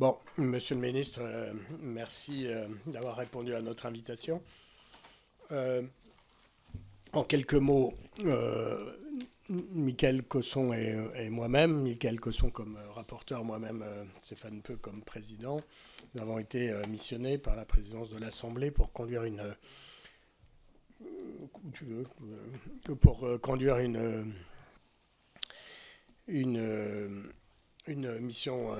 Bon, Monsieur le ministre, merci d'avoir répondu à notre invitation. Euh, En quelques mots, Mickaël Cosson et moi-même, Mickaël Cosson comme rapporteur, moi-même Stéphane Peu comme président, nous avons été missionnés par la présidence de l'Assemblée pour conduire une, une mission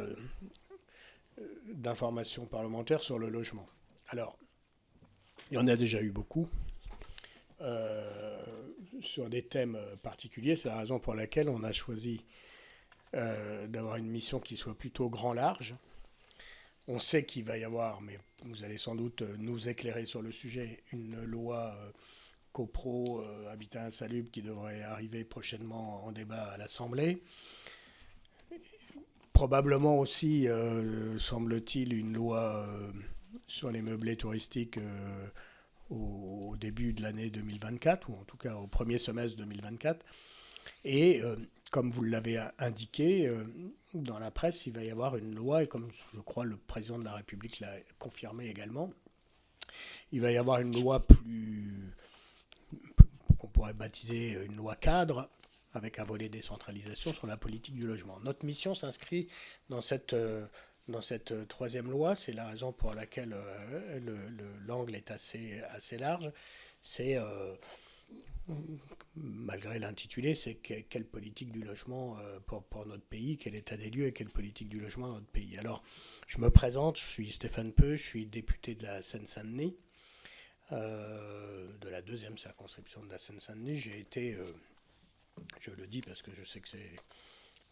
d'information parlementaire sur le logement. Alors, il y en a déjà eu beaucoup. Sur des thèmes particuliers. C'est la raison pour laquelle on a choisi d'avoir une mission qui soit plutôt grand large. On sait qu'il va y avoir, mais vous allez sans doute nous éclairer sur le sujet, une loi copro habitat insalubre qui devrait arriver prochainement en débat à l'Assemblée. Probablement aussi, semble-t-il, une loi sur les meublés touristiques au début de l'année 2024, ou en tout cas au premier semestre 2024. Et comme vous l'avez indiqué, dans la presse, il va y avoir une loi, et comme je crois le président de la République l'a confirmé également, il va y avoir une loi qu'on pourrait baptiser une loi cadre, avec un volet décentralisation sur la politique du logement. Notre mission s'inscrit dans cette troisième loi. C'est la raison pour laquelle l'angle est assez large. C'est, malgré l'intitulé, c'est quelle politique du logement pour notre pays, quel état des lieux et quelle politique du logement dans notre pays. Alors, je me présente, je suis Stéphane Peu, je suis député de la Seine-Saint-Denis, de la deuxième circonscription de la Seine-Saint-Denis. J'ai été, je le dis parce que je sais que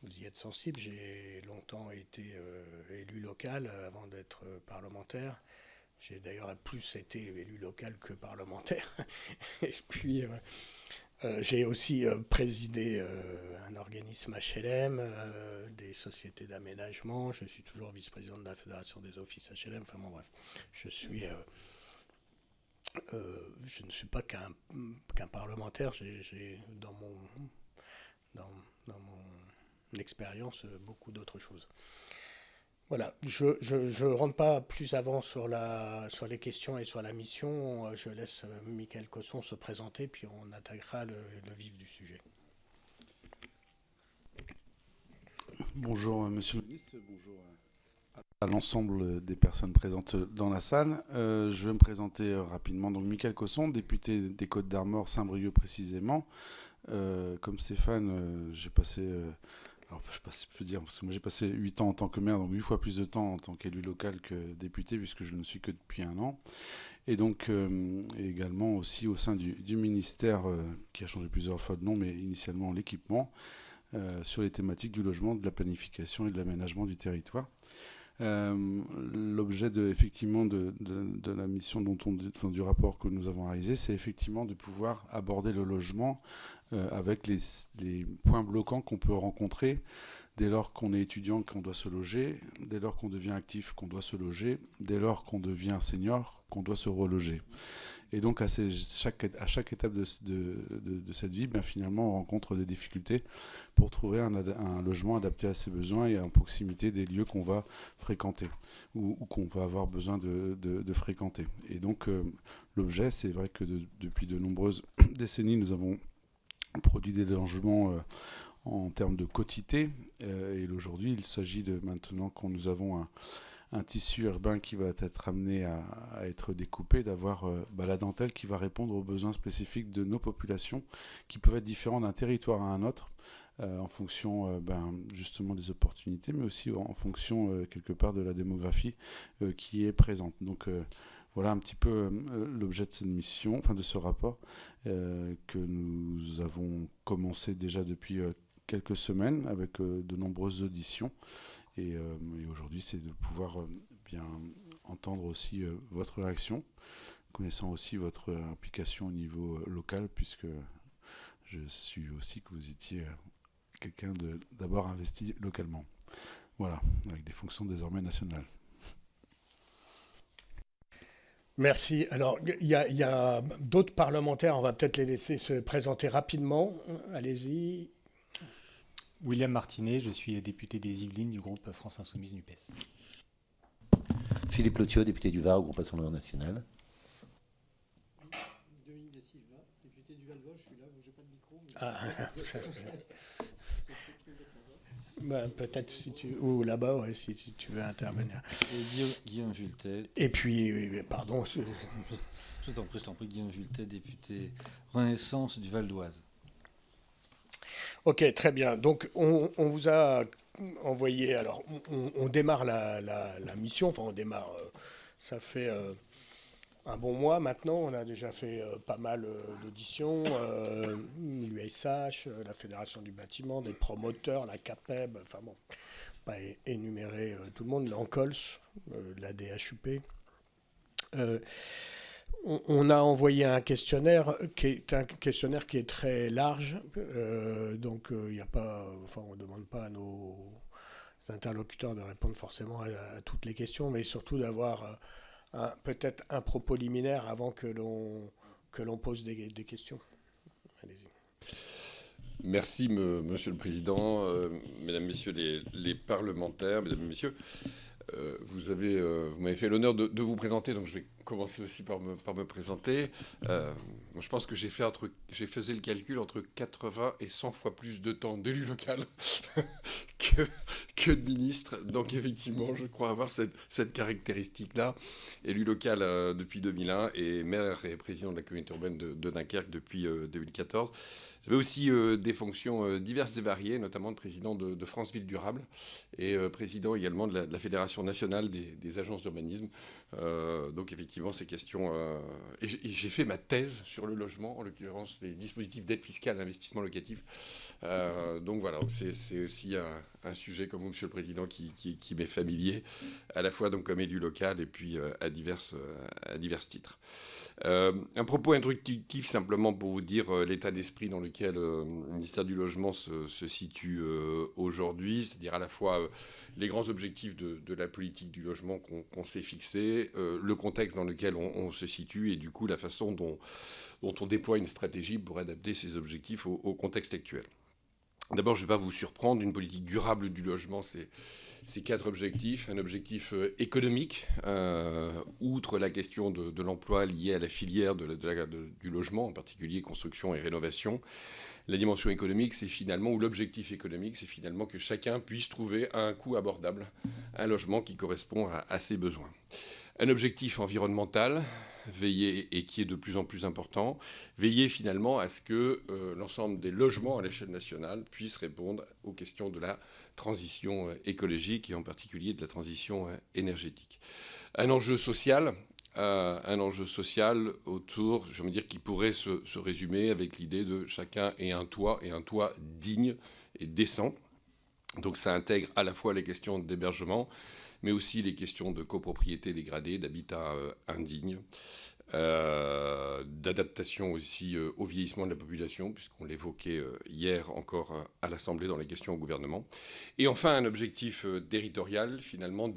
vous y êtes sensible. J'ai longtemps été élu local avant d'être parlementaire. J'ai d'ailleurs plus été élu local que parlementaire. Et puis, j'ai aussi présidé un organisme HLM, des sociétés d'aménagement. Je suis toujours vice-président de la Fédération des offices HLM. Enfin bon, bref, je ne suis pas qu'un parlementaire. J'ai dans mon expérience beaucoup d'autres choses. Voilà, je ne rentre pas plus avant sur les questions et sur la mission. Je laisse Mickaël Cosson se présenter, puis on attaquera le vif du sujet. Bonjour Monsieur le ministre, bonjour à l'ensemble des personnes présentes dans la salle. Je vais me présenter rapidement. Donc Mickaël Cosson, député des Côtes-d'Armor, Saint-Brieuc précisément. Comme Stéphane, j'ai passé... alors, je peux dire, parce que moi j'ai passé 8 ans en tant que maire, donc 8 fois plus de temps en tant qu'élu local que député, puisque je ne suis que depuis un an. Et donc également aussi au sein du ministère, qui a changé plusieurs fois de nom, mais initialement l'équipement, sur les thématiques du logement, de la planification et de l'aménagement du territoire. L'objet effectivement de la mission du rapport que nous avons réalisé, c'est effectivement de pouvoir aborder le logement avec les points bloquants qu'on peut rencontrer dès lors qu'on est étudiant, qu'on doit se loger, dès lors qu'on devient actif, qu'on doit se loger, dès lors qu'on devient senior, qu'on doit se reloger. Et donc à chaque étape de cette vie, finalement, on rencontre des difficultés pour trouver un logement adapté à ses besoins et en proximité des lieux qu'on va fréquenter ou qu'on va avoir besoin de fréquenter. Et donc l'objet, c'est vrai que depuis de nombreuses décennies, nous avons produit des logements en termes de quotité. Et aujourd'hui, il s'agit maintenant que nous avons un tissu urbain qui va être amené à être découpé, d'avoir la dentelle qui va répondre aux besoins spécifiques de nos populations, qui peuvent être différents d'un territoire à un autre, en fonction justement des opportunités, mais aussi en fonction quelque part de la démographie qui est présente. Donc voilà un petit peu l'objet de cette mission, enfin de ce rapport que nous avons commencé déjà depuis quelques semaines avec de nombreuses auditions. Et aujourd'hui, c'est de pouvoir bien entendre aussi votre réaction, connaissant aussi votre implication au niveau local, puisque je suis aussi que vous étiez quelqu'un d'abord investi localement. Voilà, avec des fonctions désormais nationales. Merci. Alors, il y a d'autres parlementaires, on va peut-être les laisser se présenter rapidement. Allez-y. William Martinet, je suis député des Yvelines du groupe France Insoumise NUPES. Philippe Lotiot, député du Var au groupe Rassemblement National. Dominique da Silva, député du Val-d'Oise, je suis là, j'ai pas de micro. Mais... peut-être si tu... Ou là-bas, ouais, si tu veux intervenir. Et Guillaume Vultet. Et puis, pardon... Je t'en prie, Guillaume Vultet, député Renaissance du Val-d'Oise. Ok, très bien. Donc, on vous a envoyé... Alors, on démarre la mission. Enfin, on démarre... ça fait un bon mois maintenant. On a déjà fait pas mal d'auditions. L'USH, la Fédération du bâtiment, des promoteurs, la CAPEB. Enfin bon, pas énumérer tout le monde. L'ANCOLS, la DHUP. On a envoyé un questionnaire qui est très large, donc il n'y a pas, enfin on ne demande pas à nos interlocuteurs de répondre forcément à toutes les questions, mais surtout d'avoir peut-être un propos liminaire avant que l'on pose des questions. Allez-y. Merci, Monsieur le Président, Mesdames, Messieurs les parlementaires, Mesdames et Messieurs. Vous m'avez fait l'honneur de vous présenter, donc je vais commencer aussi par me présenter. Moi, je pense que j'ai faisais le calcul entre 80 et 100 fois plus de temps d'élu local que de ministre. Donc effectivement, je crois avoir cette caractéristique-là. Élu local depuis 2001 et maire et président de la communauté urbaine de Dunkerque depuis 2014. J'avais aussi des fonctions diverses et variées, notamment de président de France Ville Durable et président également de la Fédération nationale des agences d'urbanisme. Donc effectivement, ces questions... et j'ai fait ma thèse sur le logement, en l'occurrence les dispositifs d'aide fiscale à l'investissement locatif. Donc voilà, c'est aussi un sujet, comme vous, Monsieur le Président, qui m'est familier, à la fois donc, comme élu local et puis à divers titres. Un propos introductif simplement pour vous dire l'état d'esprit dans lequel le ministère du Logement se situe aujourd'hui, c'est-à-dire à la fois les grands objectifs de la politique du logement qu'on s'est fixés, le contexte dans lequel on se situe et du coup la façon dont on déploie une stratégie pour adapter ces objectifs au contexte actuel. D'abord, je ne vais pas vous surprendre, une politique durable du logement, c'est 4 objectifs. Un objectif économique, outre la question de l'emploi lié à la filière du logement, en particulier construction et rénovation. La dimension économique, c'est finalement, ou l'objectif économique, c'est finalement que chacun puisse trouver à un coût abordable un logement qui correspond à ses besoins. Un objectif environnemental, veiller, et qui est de plus en plus important, veiller finalement à ce que l'ensemble des logements à l'échelle nationale puissent répondre aux questions de la transition écologique et en particulier de la transition énergétique. Un enjeu social autour, je veux dire, qui pourrait se résumer avec l'idée de chacun ait un toit et un toit digne et décent. Donc ça intègre à la fois les questions d'hébergement, mais aussi les questions de copropriété dégradée, d'habitat indigne, d'adaptation aussi au vieillissement de la population, puisqu'on l'évoquait hier encore à l'Assemblée dans les questions au gouvernement. Et enfin, un objectif territorial, finalement,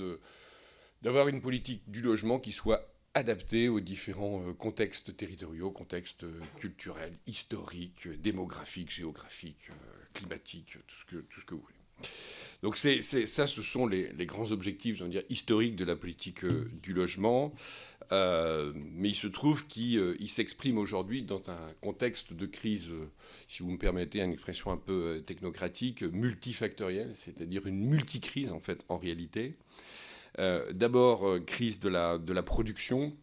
d'avoir une politique du logement qui soit adaptée aux différents contextes territoriaux, contextes culturels, historiques, démographiques, géographiques, climatiques, tout ce que vous voulez. Donc ce sont les grands objectifs, je veux dire, historiques de la politique du logement. Mais il se trouve qu'il s'exprime aujourd'hui dans un contexte de crise, si vous me permettez une expression un peu technocratique, multifactorielle, c'est-à-dire une multicrise en fait en réalité. D'abord, crise de la production,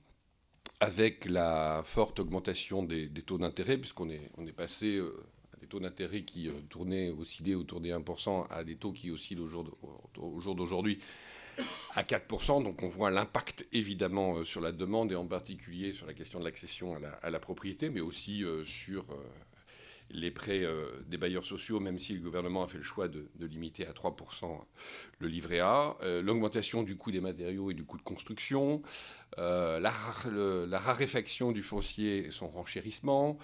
avec la forte augmentation des taux d'intérêt, puisqu'on est passé à des taux d'intérêt qui oscillaient autour des 1%, à des taux qui oscillent au jour d'aujourd'hui à 4%. Donc on voit l'impact évidemment sur la demande et en particulier sur la question de l'accession à la propriété, mais aussi sur les prêts des bailleurs sociaux, même si le gouvernement a fait le choix de limiter à 3% le livret A, l'augmentation du coût des matériaux et du coût de construction, la raréfaction du foncier et son renchérissement,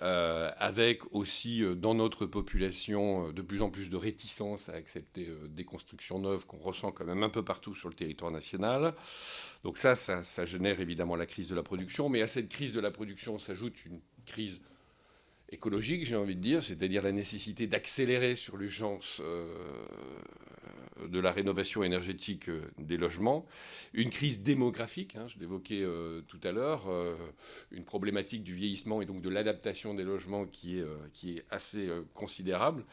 avec aussi dans notre population de plus en plus de réticence à accepter des constructions neuves qu'on ressent quand même un peu partout sur le territoire national. Donc ça génère évidemment la crise de la production, mais à cette crise de la production s'ajoute une crise écologique, j'ai envie de dire, c'est-à-dire la nécessité d'accélérer sur l'urgence de la rénovation énergétique des logements, une crise démographique, je l'évoquais tout à l'heure, une problématique du vieillissement et donc de l'adaptation des logements qui est assez considérable.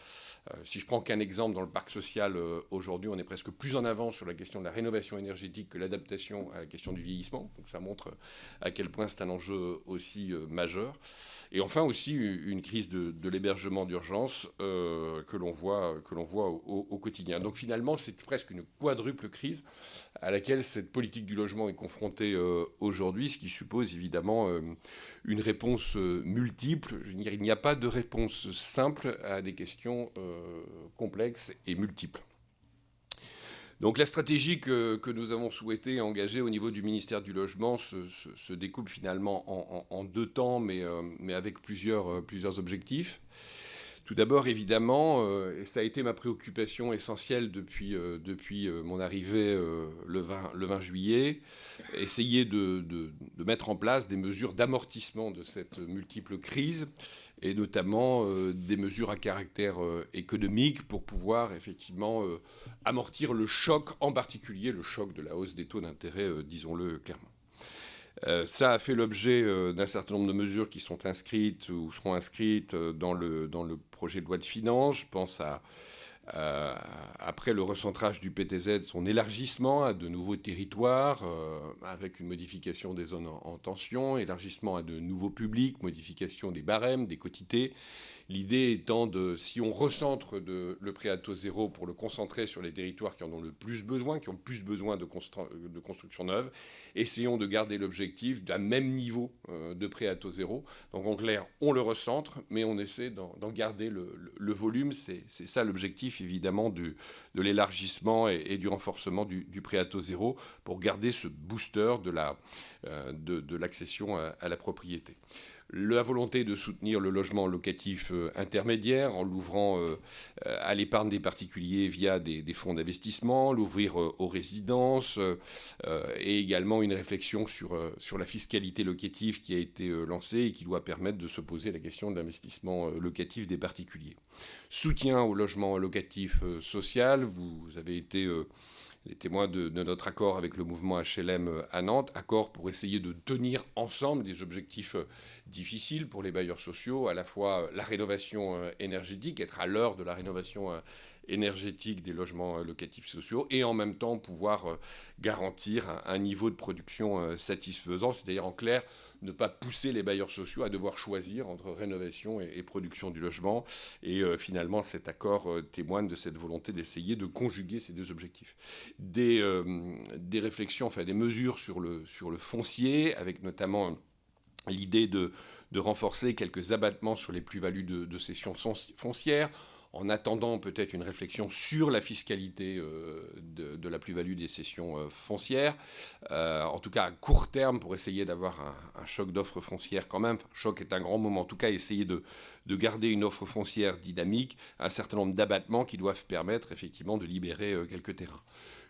Si je prends qu'un exemple dans le parc social, aujourd'hui, on est presque plus en avance sur la question de la rénovation énergétique que l'adaptation à la question du vieillissement. Donc ça montre à quel point c'est un enjeu aussi majeur. Et enfin aussi une crise de l'hébergement d'urgence que l'on voit au quotidien. Donc finalement, c'est presque une quadruple crise à laquelle cette politique du logement est confrontée aujourd'hui, ce qui suppose évidemment une réponse multiple. Je veux dire, il n'y a pas de réponse simple à des questions complexes et multiples. Donc la stratégie que nous avons souhaité engager au niveau du ministère du Logement se découpe finalement en deux temps, mais avec plusieurs objectifs. Tout d'abord, évidemment, et ça a été ma préoccupation essentielle depuis mon arrivée le 20 juillet, essayer de mettre en place des mesures d'amortissement de cette multiple crise, et notamment des mesures à caractère économique pour pouvoir effectivement amortir le choc, en particulier le choc de la hausse des taux d'intérêt, disons-le clairement. Ça a fait l'objet d'un certain nombre de mesures qui sont inscrites ou seront inscrites dans le projet de loi de finances. Je pense après le recentrage du PTZ, son élargissement à de nouveaux territoires, avec une modification des zones en tension, élargissement à de nouveaux publics, modification des barèmes, des quotités. L'idée étant si on recentre le prêt à taux zéro pour le concentrer sur les territoires qui en ont le plus besoin, qui ont le plus besoin de construction neuve, essayons de garder l'objectif d'un même niveau de prêt à taux zéro. Donc en clair, on le recentre, mais on essaie d'en garder le volume. C'est ça l'objectif évidemment de l'élargissement et du renforcement du prêt à taux zéro pour garder ce booster de l'accession à la propriété. La volonté de soutenir le logement locatif intermédiaire en l'ouvrant à l'épargne des particuliers via des fonds d'investissement, l'ouvrir aux résidences et également une réflexion sur la fiscalité locative qui a été lancée et qui doit permettre de se poser la question de l'investissement locatif des particuliers. Soutien au logement locatif social, vous avez été les témoins de notre accord avec le mouvement HLM à Nantes, accord pour essayer de tenir ensemble des objectifs difficiles pour les bailleurs sociaux, à la fois la rénovation énergétique, être à l'heure de la rénovation énergétique des logements locatifs sociaux, et en même temps pouvoir garantir un niveau de production satisfaisant, c'est-à-dire en clair, ne pas pousser les bailleurs sociaux à devoir choisir entre rénovation et production du logement. Et finalement, cet accord témoigne de cette volonté d'essayer de conjuguer ces deux objectifs. Des réflexions, enfin des mesures sur le foncier, avec notamment l'idée de renforcer quelques abattements sur les plus-values de cession foncière, en attendant peut-être une réflexion sur la fiscalité de la plus-value des cessions foncières, en tout cas à court terme pour essayer d'avoir un choc d'offres foncières quand même. Enfin, choc est un grand moment, en tout cas essayer de garder une offre foncière dynamique, un certain nombre d'abattements qui doivent permettre effectivement de libérer quelques terrains.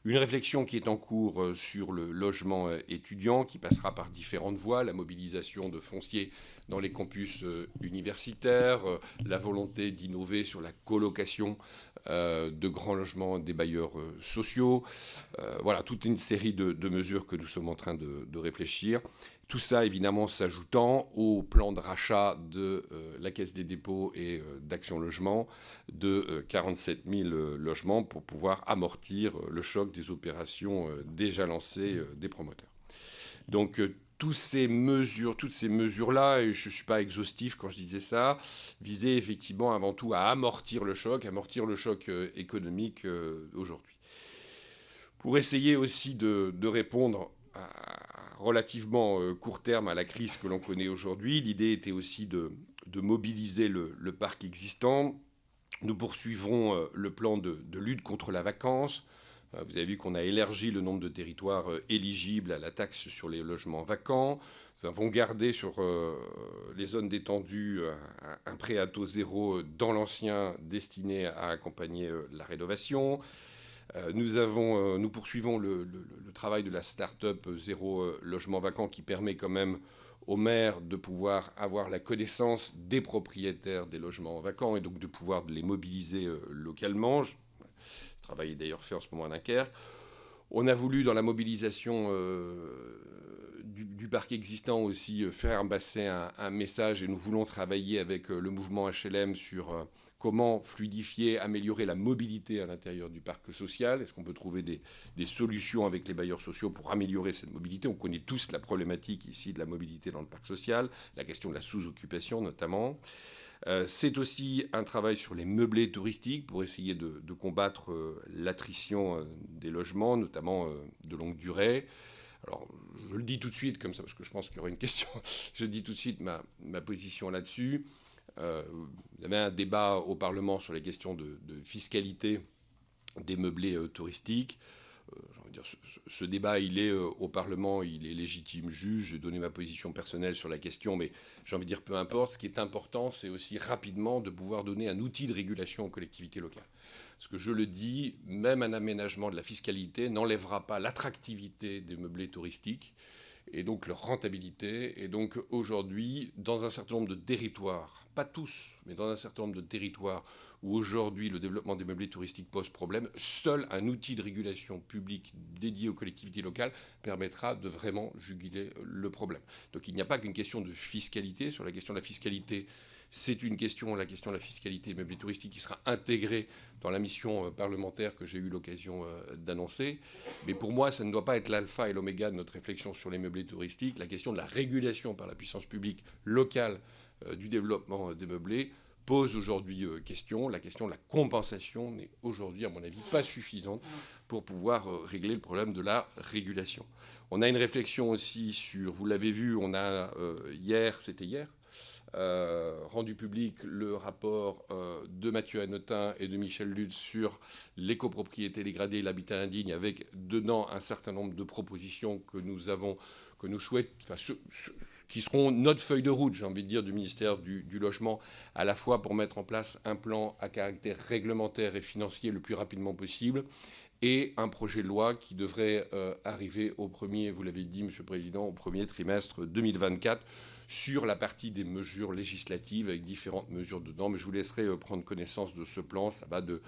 Une réflexion qui est en cours sur le logement étudiant, qui passera par différentes voies, la mobilisation de foncier dans les campus universitaires, la volonté d'innover sur la colocation de grands logements des bailleurs sociaux. Voilà, toute une série de mesures que nous sommes en train de réfléchir. Tout ça, évidemment, s'ajoutant au plan de rachat de la Caisse des dépôts et d'Action Logement de 47 000 logements pour pouvoir amortir le choc des opérations déjà lancées des promoteurs. Donc, toutes ces mesures-là, et je ne suis pas exhaustif quand je disais ça, visaient effectivement avant tout à amortir le choc économique aujourd'hui. Pour essayer aussi de répondre à relativement court terme à la crise que l'on connaît aujourd'hui, l'idée était aussi de mobiliser le parc existant. Nous poursuivrons le plan de lutte contre la vacance. Vous avez vu qu'on a élargi le nombre de territoires éligibles à la taxe sur les logements vacants. Nous avons gardé sur les zones détendues un prêt à taux zéro dans l'ancien destiné à accompagner la rénovation. Nous poursuivons le travail de la start-up Zéro Logement Vacant qui permet quand même aux maires de pouvoir avoir la connaissance des propriétaires des logements vacants et donc de pouvoir les mobiliser localement. Le travail est d'ailleurs fait en ce moment à Dunkerque. On a voulu, dans la mobilisation du parc existant aussi, faire passer un message, et nous voulons travailler avec le mouvement HLM sur comment fluidifier, améliorer la mobilité à l'intérieur du parc social. Est-ce qu'on peut trouver des solutions avec les bailleurs sociaux pour améliorer cette mobilité? On connaît tous la problématique ici de la mobilité dans le parc social, la question de la sous-occupation notamment. C'est aussi un travail sur les meublés touristiques pour essayer de combattre l'attrition des logements, notamment de longue durée. Alors, je le dis tout de suite, comme ça, parce que je pense qu'il y aura une question. Je dis tout de suite ma position là-dessus. Il y avait un débat au Parlement sur les questions de fiscalité des meublés touristiques. J'ai envie de dire, ce débat, il est au Parlement, il est légitime, juge. J'ai donné ma position personnelle sur la question, mais j'ai envie de dire, peu importe. Ce qui est important, c'est aussi rapidement de pouvoir donner un outil de régulation aux collectivités locales. Parce que je le dis, même un aménagement de la fiscalité n'enlèvera pas l'attractivité des meublés touristiques et donc leur rentabilité. Et donc aujourd'hui, dans un certain nombre de territoires, pas tous, mais dans un certain nombre de territoires où aujourd'hui le développement des meublés touristiques pose problème, seul un outil de régulation publique dédié aux collectivités locales permettra de vraiment juguler le problème. Donc il n'y a pas qu'une question de fiscalité. Sur la question de la fiscalité, c'est une question, la question de la fiscalité des meublés touristiques, qui sera intégrée dans la mission parlementaire que j'ai eu l'occasion d'annoncer. Mais pour moi, ça ne doit pas être l'alpha et l'oméga de notre réflexion sur les meublés touristiques. La question de la régulation par la puissance publique locale du développement des meublés pose aujourd'hui question. La question de la compensation n'est aujourd'hui, à mon avis, pas suffisante pour pouvoir régler le problème de la régulation. On a une réflexion aussi sur, vous l'avez vu, on a c'était hier, rendu public le rapport de Mathieu Hanotin et de Michel Lutz sur les copropriétés dégradées et l'habitat indigne, avec dedans un certain nombre de propositions que nous souhaitons, qui seront notre feuille de route, j'ai envie de dire, du ministère du Logement, à la fois pour mettre en place un plan à caractère réglementaire et financier le plus rapidement possible, et un projet de loi qui devrait arriver vous l'avez dit, Monsieur le Président, au premier trimestre 2024, sur la partie des mesures législatives, avec différentes mesures dedans. Mais je vous laisserai prendre connaissance de ce plan. Ça va de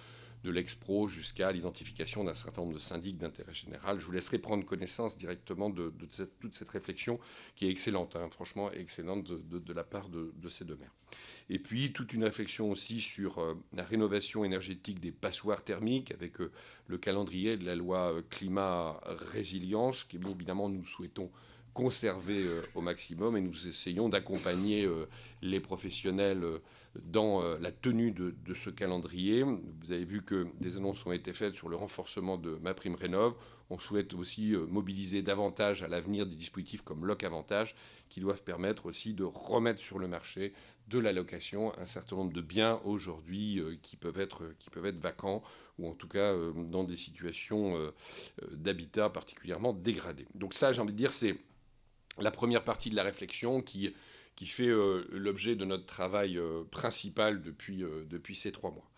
l'ex-pro jusqu'à l'identification d'un certain nombre de syndics d'intérêt général. Je vous laisserai prendre connaissance directement de toute cette réflexion qui est excellente, franchement excellente de la part de ces deux maires. Et puis toute une réflexion aussi sur la rénovation énergétique des passoires thermiques, avec le calendrier de la loi climat-résilience, qui évidemment nous souhaitons conserver au maximum, et nous essayons d'accompagner les professionnels dans la tenue de ce calendrier. Vous avez vu que des annonces ont été faites sur le renforcement de MaPrimeRénov'. On souhaite aussi mobiliser davantage à l'avenir des dispositifs comme Loc-Avantage, qui doivent permettre aussi de remettre sur le marché de la location un certain nombre de biens aujourd'hui qui peuvent être vacants, ou en tout cas dans des situations d'habitat particulièrement dégradées. Donc ça, j'ai envie de dire, c'est la première partie de la réflexion qui fait l'objet de notre travail principal depuis ces 3 mois.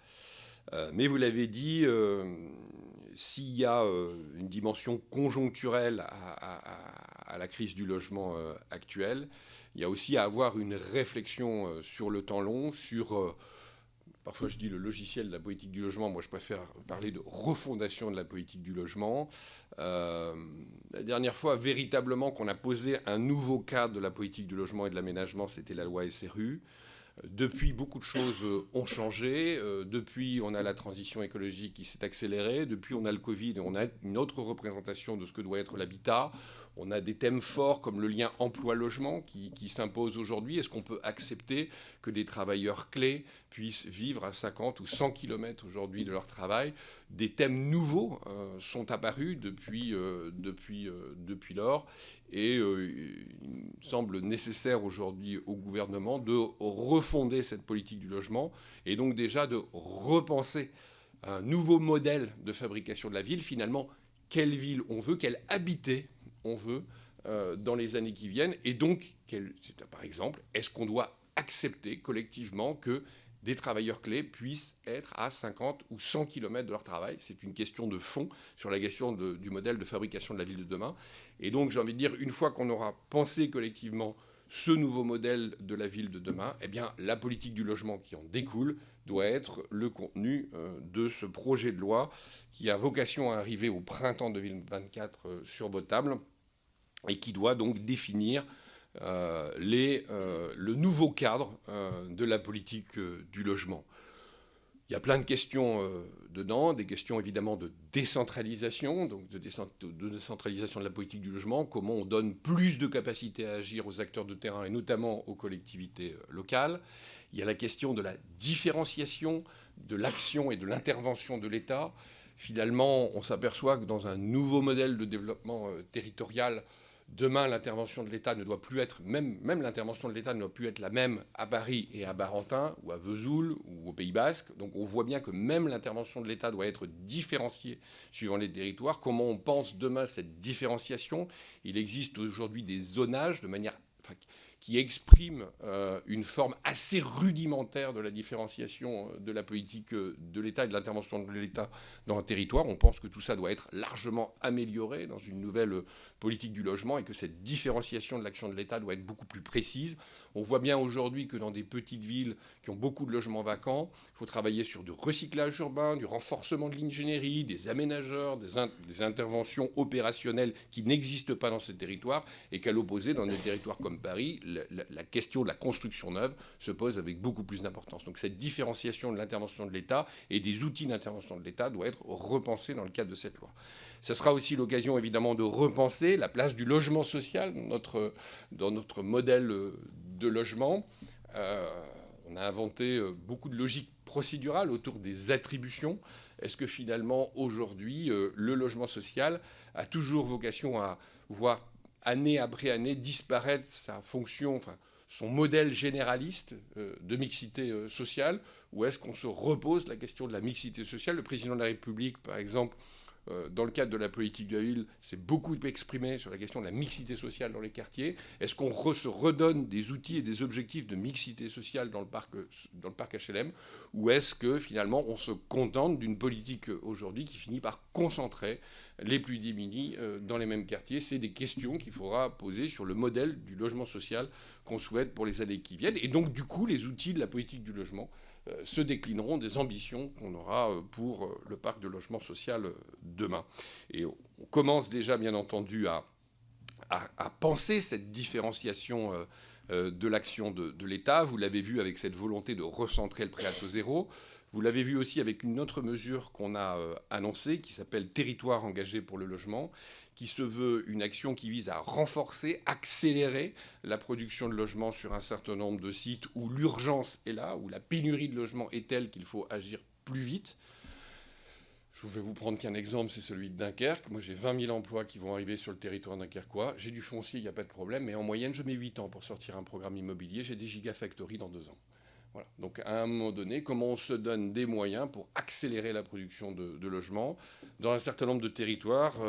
Mais vous l'avez dit, s'il y a une dimension conjoncturelle à la crise du logement actuelle, il y a aussi à avoir une réflexion sur le temps long, sur, parfois je dis le logiciel de la politique du logement, moi je préfère parler de refondation de la politique du logement. La dernière fois, véritablement, qu'on a posé un nouveau cadre de la politique du logement et de l'aménagement, c'était la loi SRU. Depuis, beaucoup de choses ont changé. Depuis, on a la transition écologique qui s'est accélérée. Depuis, on a le Covid et on a une autre représentation de ce que doit être l'habitat. On a des thèmes forts comme le lien emploi-logement qui s'impose aujourd'hui. Est-ce qu'on peut accepter que des travailleurs clés puissent vivre à 50 ou 100 km aujourd'hui de leur travail? Des thèmes nouveaux sont apparus depuis lors. Et il semble nécessaire aujourd'hui au gouvernement de refonder cette politique du logement et donc déjà de repenser un nouveau modèle de fabrication de la ville. Finalement, quelle ville on veut, quel habité on veut dans les années qui viennent. Et donc, par exemple, est-ce qu'on doit accepter collectivement que des travailleurs clés puissent être à 50 ou 100 km de leur travail? C'est une question de fond sur la question du modèle de fabrication de la ville de demain. Et donc, j'ai envie de dire, une fois qu'on aura pensé collectivement ce nouveau modèle de la ville de demain, eh bien, la politique du logement qui en découle doit être le contenu de ce projet de loi qui a vocation à arriver au printemps 2024 sur vos tables et qui doit donc définir le nouveau cadre de la politique du logement. Il y a plein de questions dedans, des questions évidemment de décentralisation, donc de décentralisation de la politique du logement, comment on donne plus de capacité à agir aux acteurs de terrain et notamment aux collectivités locales. Il y a la question de la différenciation de l'action et de l'intervention de l'État. Finalement, on s'aperçoit que dans un nouveau modèle de développement territorial, demain, l'intervention de l'État ne doit plus être, même l'intervention de l'État ne doit plus être la même à Paris et à Barentin, ou à Vesoul, ou au Pays Basque. Donc on voit bien que même l'intervention de l'État doit être différenciée suivant les territoires. Comment on pense demain cette différenciation? Il existe aujourd'hui des zonages de manière qui expriment une forme assez rudimentaire de la différenciation de la politique de l'État et de l'intervention de l'État dans un territoire. On pense que tout ça doit être largement amélioré dans une nouvelle politique du logement et que cette différenciation de l'action de l'État doit être beaucoup plus précise. On voit bien aujourd'hui que dans des petites villes qui ont beaucoup de logements vacants, il faut travailler sur du recyclage urbain, du renforcement de l'ingénierie, des aménageurs, des interventions opérationnelles qui n'existent pas dans ces territoires et qu'à l'opposé, dans des territoires comme Paris, la question de la construction neuve se pose avec beaucoup plus d'importance. Donc cette différenciation de l'intervention de l'État et des outils d'intervention de l'État doit être repensée dans le cadre de cette loi. Ce sera aussi l'occasion évidemment de repenser la place du logement social dans notre modèle de logement. On a inventé beaucoup de logique procédurale autour des attributions. Est-ce que finalement aujourd'hui le logement social a toujours vocation à voir année après année disparaître sa fonction, enfin, son modèle généraliste de mixité sociale, ou est-ce qu'on se repose la question de la mixité sociale? Le président de la République, par exemple, dans le cadre de la politique de la ville, s'est beaucoup exprimé sur la question de la mixité sociale dans les quartiers. Est-ce qu'on se redonne des outils et des objectifs de mixité sociale dans le parc HLM, ou est-ce que finalement on se contente d'une politique aujourd'hui qui finit par concentrer les plus démunis dans les mêmes quartiers? C'est des questions qu'il faudra poser sur le modèle du logement social qu'on souhaite pour les années qui viennent. Et donc du coup, les outils de la politique du logement se déclineront des ambitions qu'on aura pour le parc de logement social demain. Et on commence déjà, bien entendu, à penser cette différenciation de l'action de l'État. Vous l'avez vu avec cette volonté de recentrer le prêt à taux zéro. Vous l'avez vu aussi avec une autre mesure qu'on a annoncée, qui s'appelle Territoire engagé pour le logement, qui se veut une action qui vise à renforcer, accélérer la production de logements sur un certain nombre de sites où l'urgence est là, où la pénurie de logements est telle qu'il faut agir plus vite. Je vais vous prendre qu'un exemple, c'est celui de Dunkerque. Moi, j'ai 20 000 emplois qui vont arriver sur le territoire dunkerquois. J'ai du foncier, il n'y a pas de problème, mais en moyenne, je mets 8 ans pour sortir un programme immobilier. J'ai des gigafactories dans 2 ans. Voilà. Donc à un moment donné, comment on se donne des moyens pour accélérer la production de logements? Dans un certain nombre de territoires,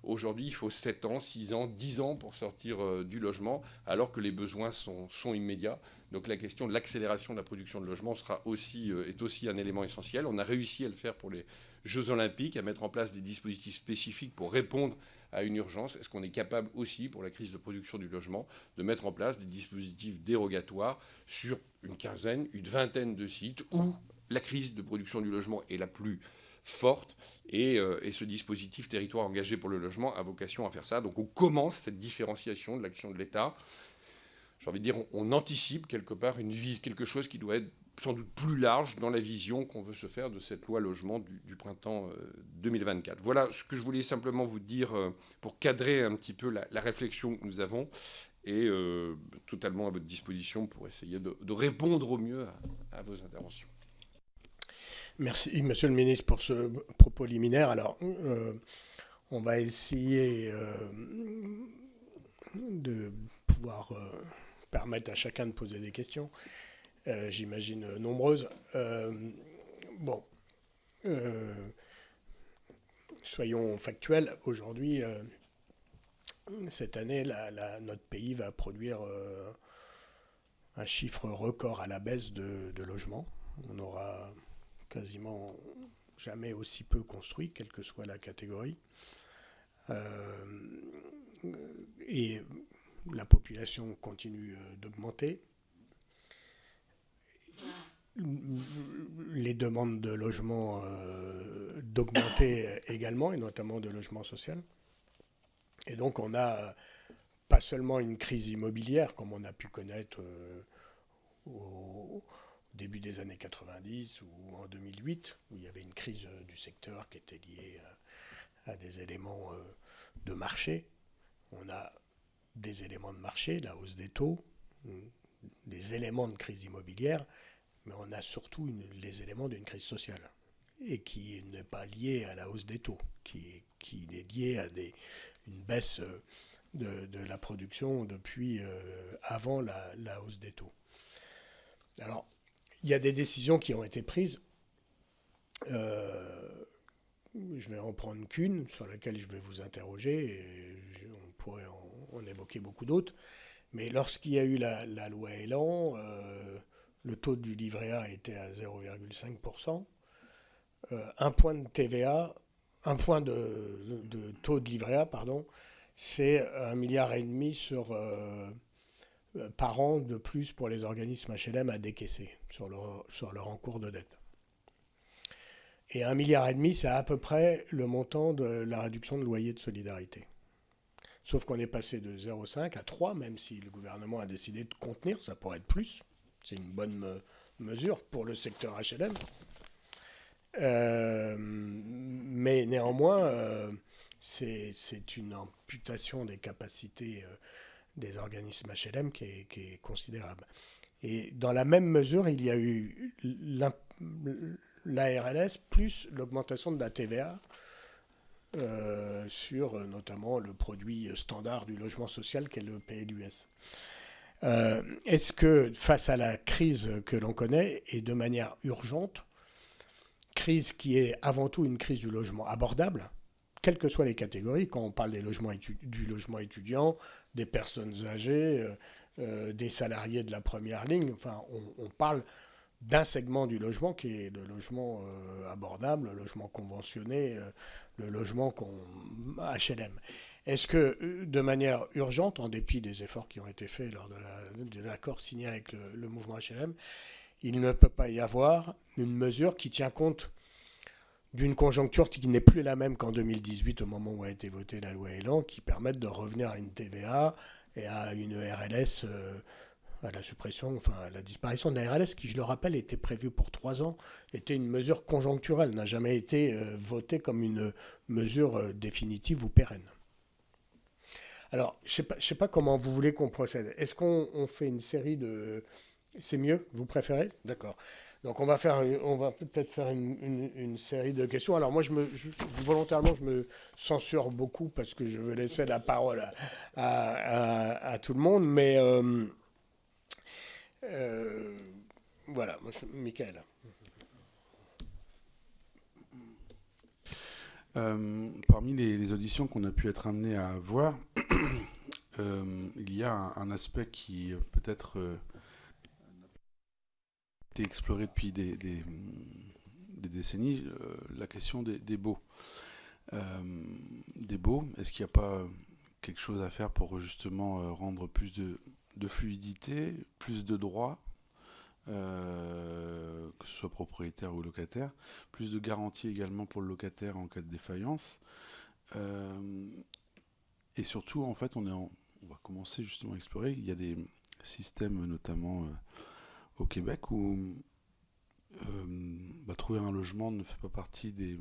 aujourd'hui, il faut 7 ans, 6 ans, 10 ans pour sortir du logement, alors que les besoins sont immédiats. Donc la question de l'accélération de la production de logements est aussi un élément essentiel. On a réussi à le faire pour les Jeux Olympiques, à mettre en place des dispositifs spécifiques pour répondre à une urgence. Est-ce qu'on est capable aussi, pour la crise de production du logement, de mettre en place des dispositifs dérogatoires sur une quinzaine, une vingtaine de sites où la crise de production du logement est la plus forte et ce dispositif territoire engagé pour le logement a vocation à faire ça. Donc on commence cette différenciation de l'action de l'État. J'ai envie de dire, on anticipe quelque part quelque chose qui doit être sans doute plus large dans la vision qu'on veut se faire de cette loi logement du printemps 2024. Voilà ce que je voulais simplement vous dire pour cadrer un petit peu la réflexion que nous avons et totalement à votre disposition pour essayer de répondre au mieux à vos interventions. Merci, Monsieur le Ministre, pour ce propos liminaire. Alors, on va essayer de pouvoir permettre à chacun de poser des questions. J'imagine nombreuses. Soyons factuels. Aujourd'hui, cette année, notre pays va produire un chiffre record à la baisse de logements. On n'aura quasiment jamais aussi peu construit, quelle que soit la catégorie. Et la population continue d'augmenter. Les demandes de logement d'augmenter également, et notamment de logement social. Et donc on a pas seulement une crise immobilière, comme on a pu connaître au début des années 90 ou en 2008, où il y avait une crise du secteur qui était liée à des éléments de marché. On a des éléments de marché, la hausse des taux, des éléments de crise immobilière, mais on a surtout les éléments d'une crise sociale, et qui n'est pas lié à la hausse des taux, qui est lié à une baisse de la production depuis avant la hausse des taux. Alors, il y a des décisions qui ont été prises. Je vais en prendre qu'une, sur laquelle je vais vous interroger, et on pourrait en évoquer beaucoup d'autres. Mais lorsqu'il y a eu la loi Elan, le taux du livret A était à 0,5%. Un point de TVA, un point de taux de livret A, pardon, c'est 1,5 milliard par an de plus pour les organismes HLM à décaisser sur leur encours de dette. Et 1,5 milliard, c'est à peu près le montant de la réduction de loyer de solidarité. Sauf qu'on est passé de 0,5 à 3, même si le gouvernement a décidé de contenir, ça pourrait être plus. C'est une bonne mesure pour le secteur HLM. Mais néanmoins, c'est une amputation des capacités des organismes HLM qui est considérable. Et dans la même mesure, il y a eu la RLS plus l'augmentation de la TVA sur notamment le produit standard du logement social qu'est le PLUS. Est-ce que face à la crise que l'on connaît, et de manière urgente, crise qui est avant tout une crise du logement abordable, quelles que soient les catégories, quand on parle du logement étudiant, des personnes âgées, des salariés de la première ligne, enfin, on parle d'un segment du logement qui est le logement abordable, le logement conventionné, le logement HLM. Est-ce que, de manière urgente, en dépit des efforts qui ont été faits lors de l'accord signé avec le mouvement HLM, il ne peut pas y avoir une mesure qui tient compte d'une conjoncture qui n'est plus la même qu'en 2018, au moment où a été votée la loi Elan, qui permette de revenir à une TVA et à une RLS, à la suppression, enfin à la disparition de la RLS, qui, je le rappelle, était prévue pour 3 ans, était une mesure conjoncturelle, n'a jamais été votée comme une mesure définitive ou pérenne. Alors, je ne sais pas comment vous voulez qu'on procède. Est-ce qu'on fait une série de... C'est mieux? Vous préférez? D'accord. Donc, on va peut-être faire une série de questions. Alors, moi, volontairement, je me censure beaucoup parce que je veux laisser la parole à tout le monde. Mais voilà, Michael. Parmi les auditions qu'on a pu être amenés à voir, il y a un aspect qui peut-être a été exploré depuis des décennies, la question des baux. Des baux, est-ce qu'il n'y a pas quelque chose à faire pour justement rendre plus de fluidité, plus de droits, que ce soit propriétaire ou locataire, plus de garanties également pour le locataire en cas de défaillance, et surtout en fait on va commencer justement à explorer. Il y a des systèmes notamment au Québec où trouver un logement ne fait pas partie des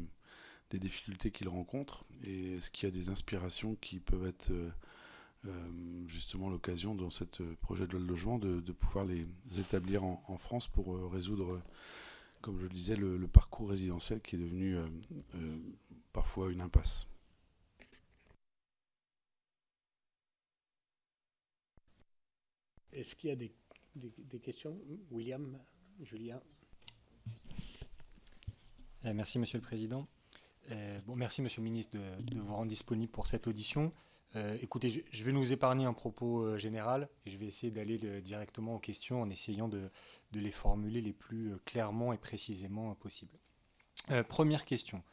difficultés qu'ils rencontrent, et est-ce qu'il y a des inspirations qui peuvent être justement l'occasion dans ce projet de loi de logement de pouvoir les établir en France pour résoudre, comme je le disais, le parcours résidentiel qui est devenu parfois une impasse. Est-ce qu'il y a des questions? William, Julien? Merci, Monsieur le Président. Merci, Monsieur le Ministre, de vous rendre disponible pour cette audition. Écoutez, je vais nous épargner un propos général et je vais essayer d'aller directement aux questions en essayant de les formuler les plus clairement et précisément possible. Première question.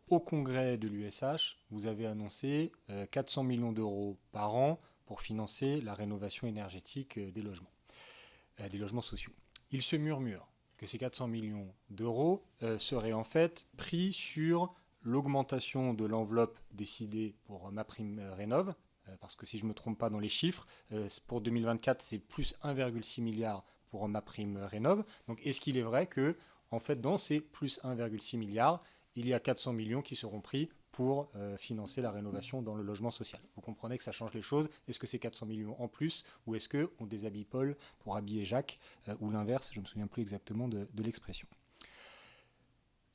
Au congrès de l'USH, vous avez annoncé 400 millions d'euros par an pour financer la rénovation énergétique des logements sociaux. Il se murmure que ces 400 millions d'euros seraient en fait pris sur l'augmentation de l'enveloppe décidée pour MaPrimeRénov', parce que si je ne me trompe pas dans les chiffres, pour 2024, c'est plus 1,6 milliard pour MaPrimeRénov'. Donc est-ce qu'il est vrai que, en fait, dans ces plus 1,6 milliard, il y a 400 millions qui seront pris pour financer la rénovation dans le logement social? Vous comprenez que ça change les choses. Est-ce que c'est 400 millions en plus, ou est-ce qu'on déshabille Paul pour habiller Jacques, ou l'inverse? Je ne me souviens plus exactement de l'expression.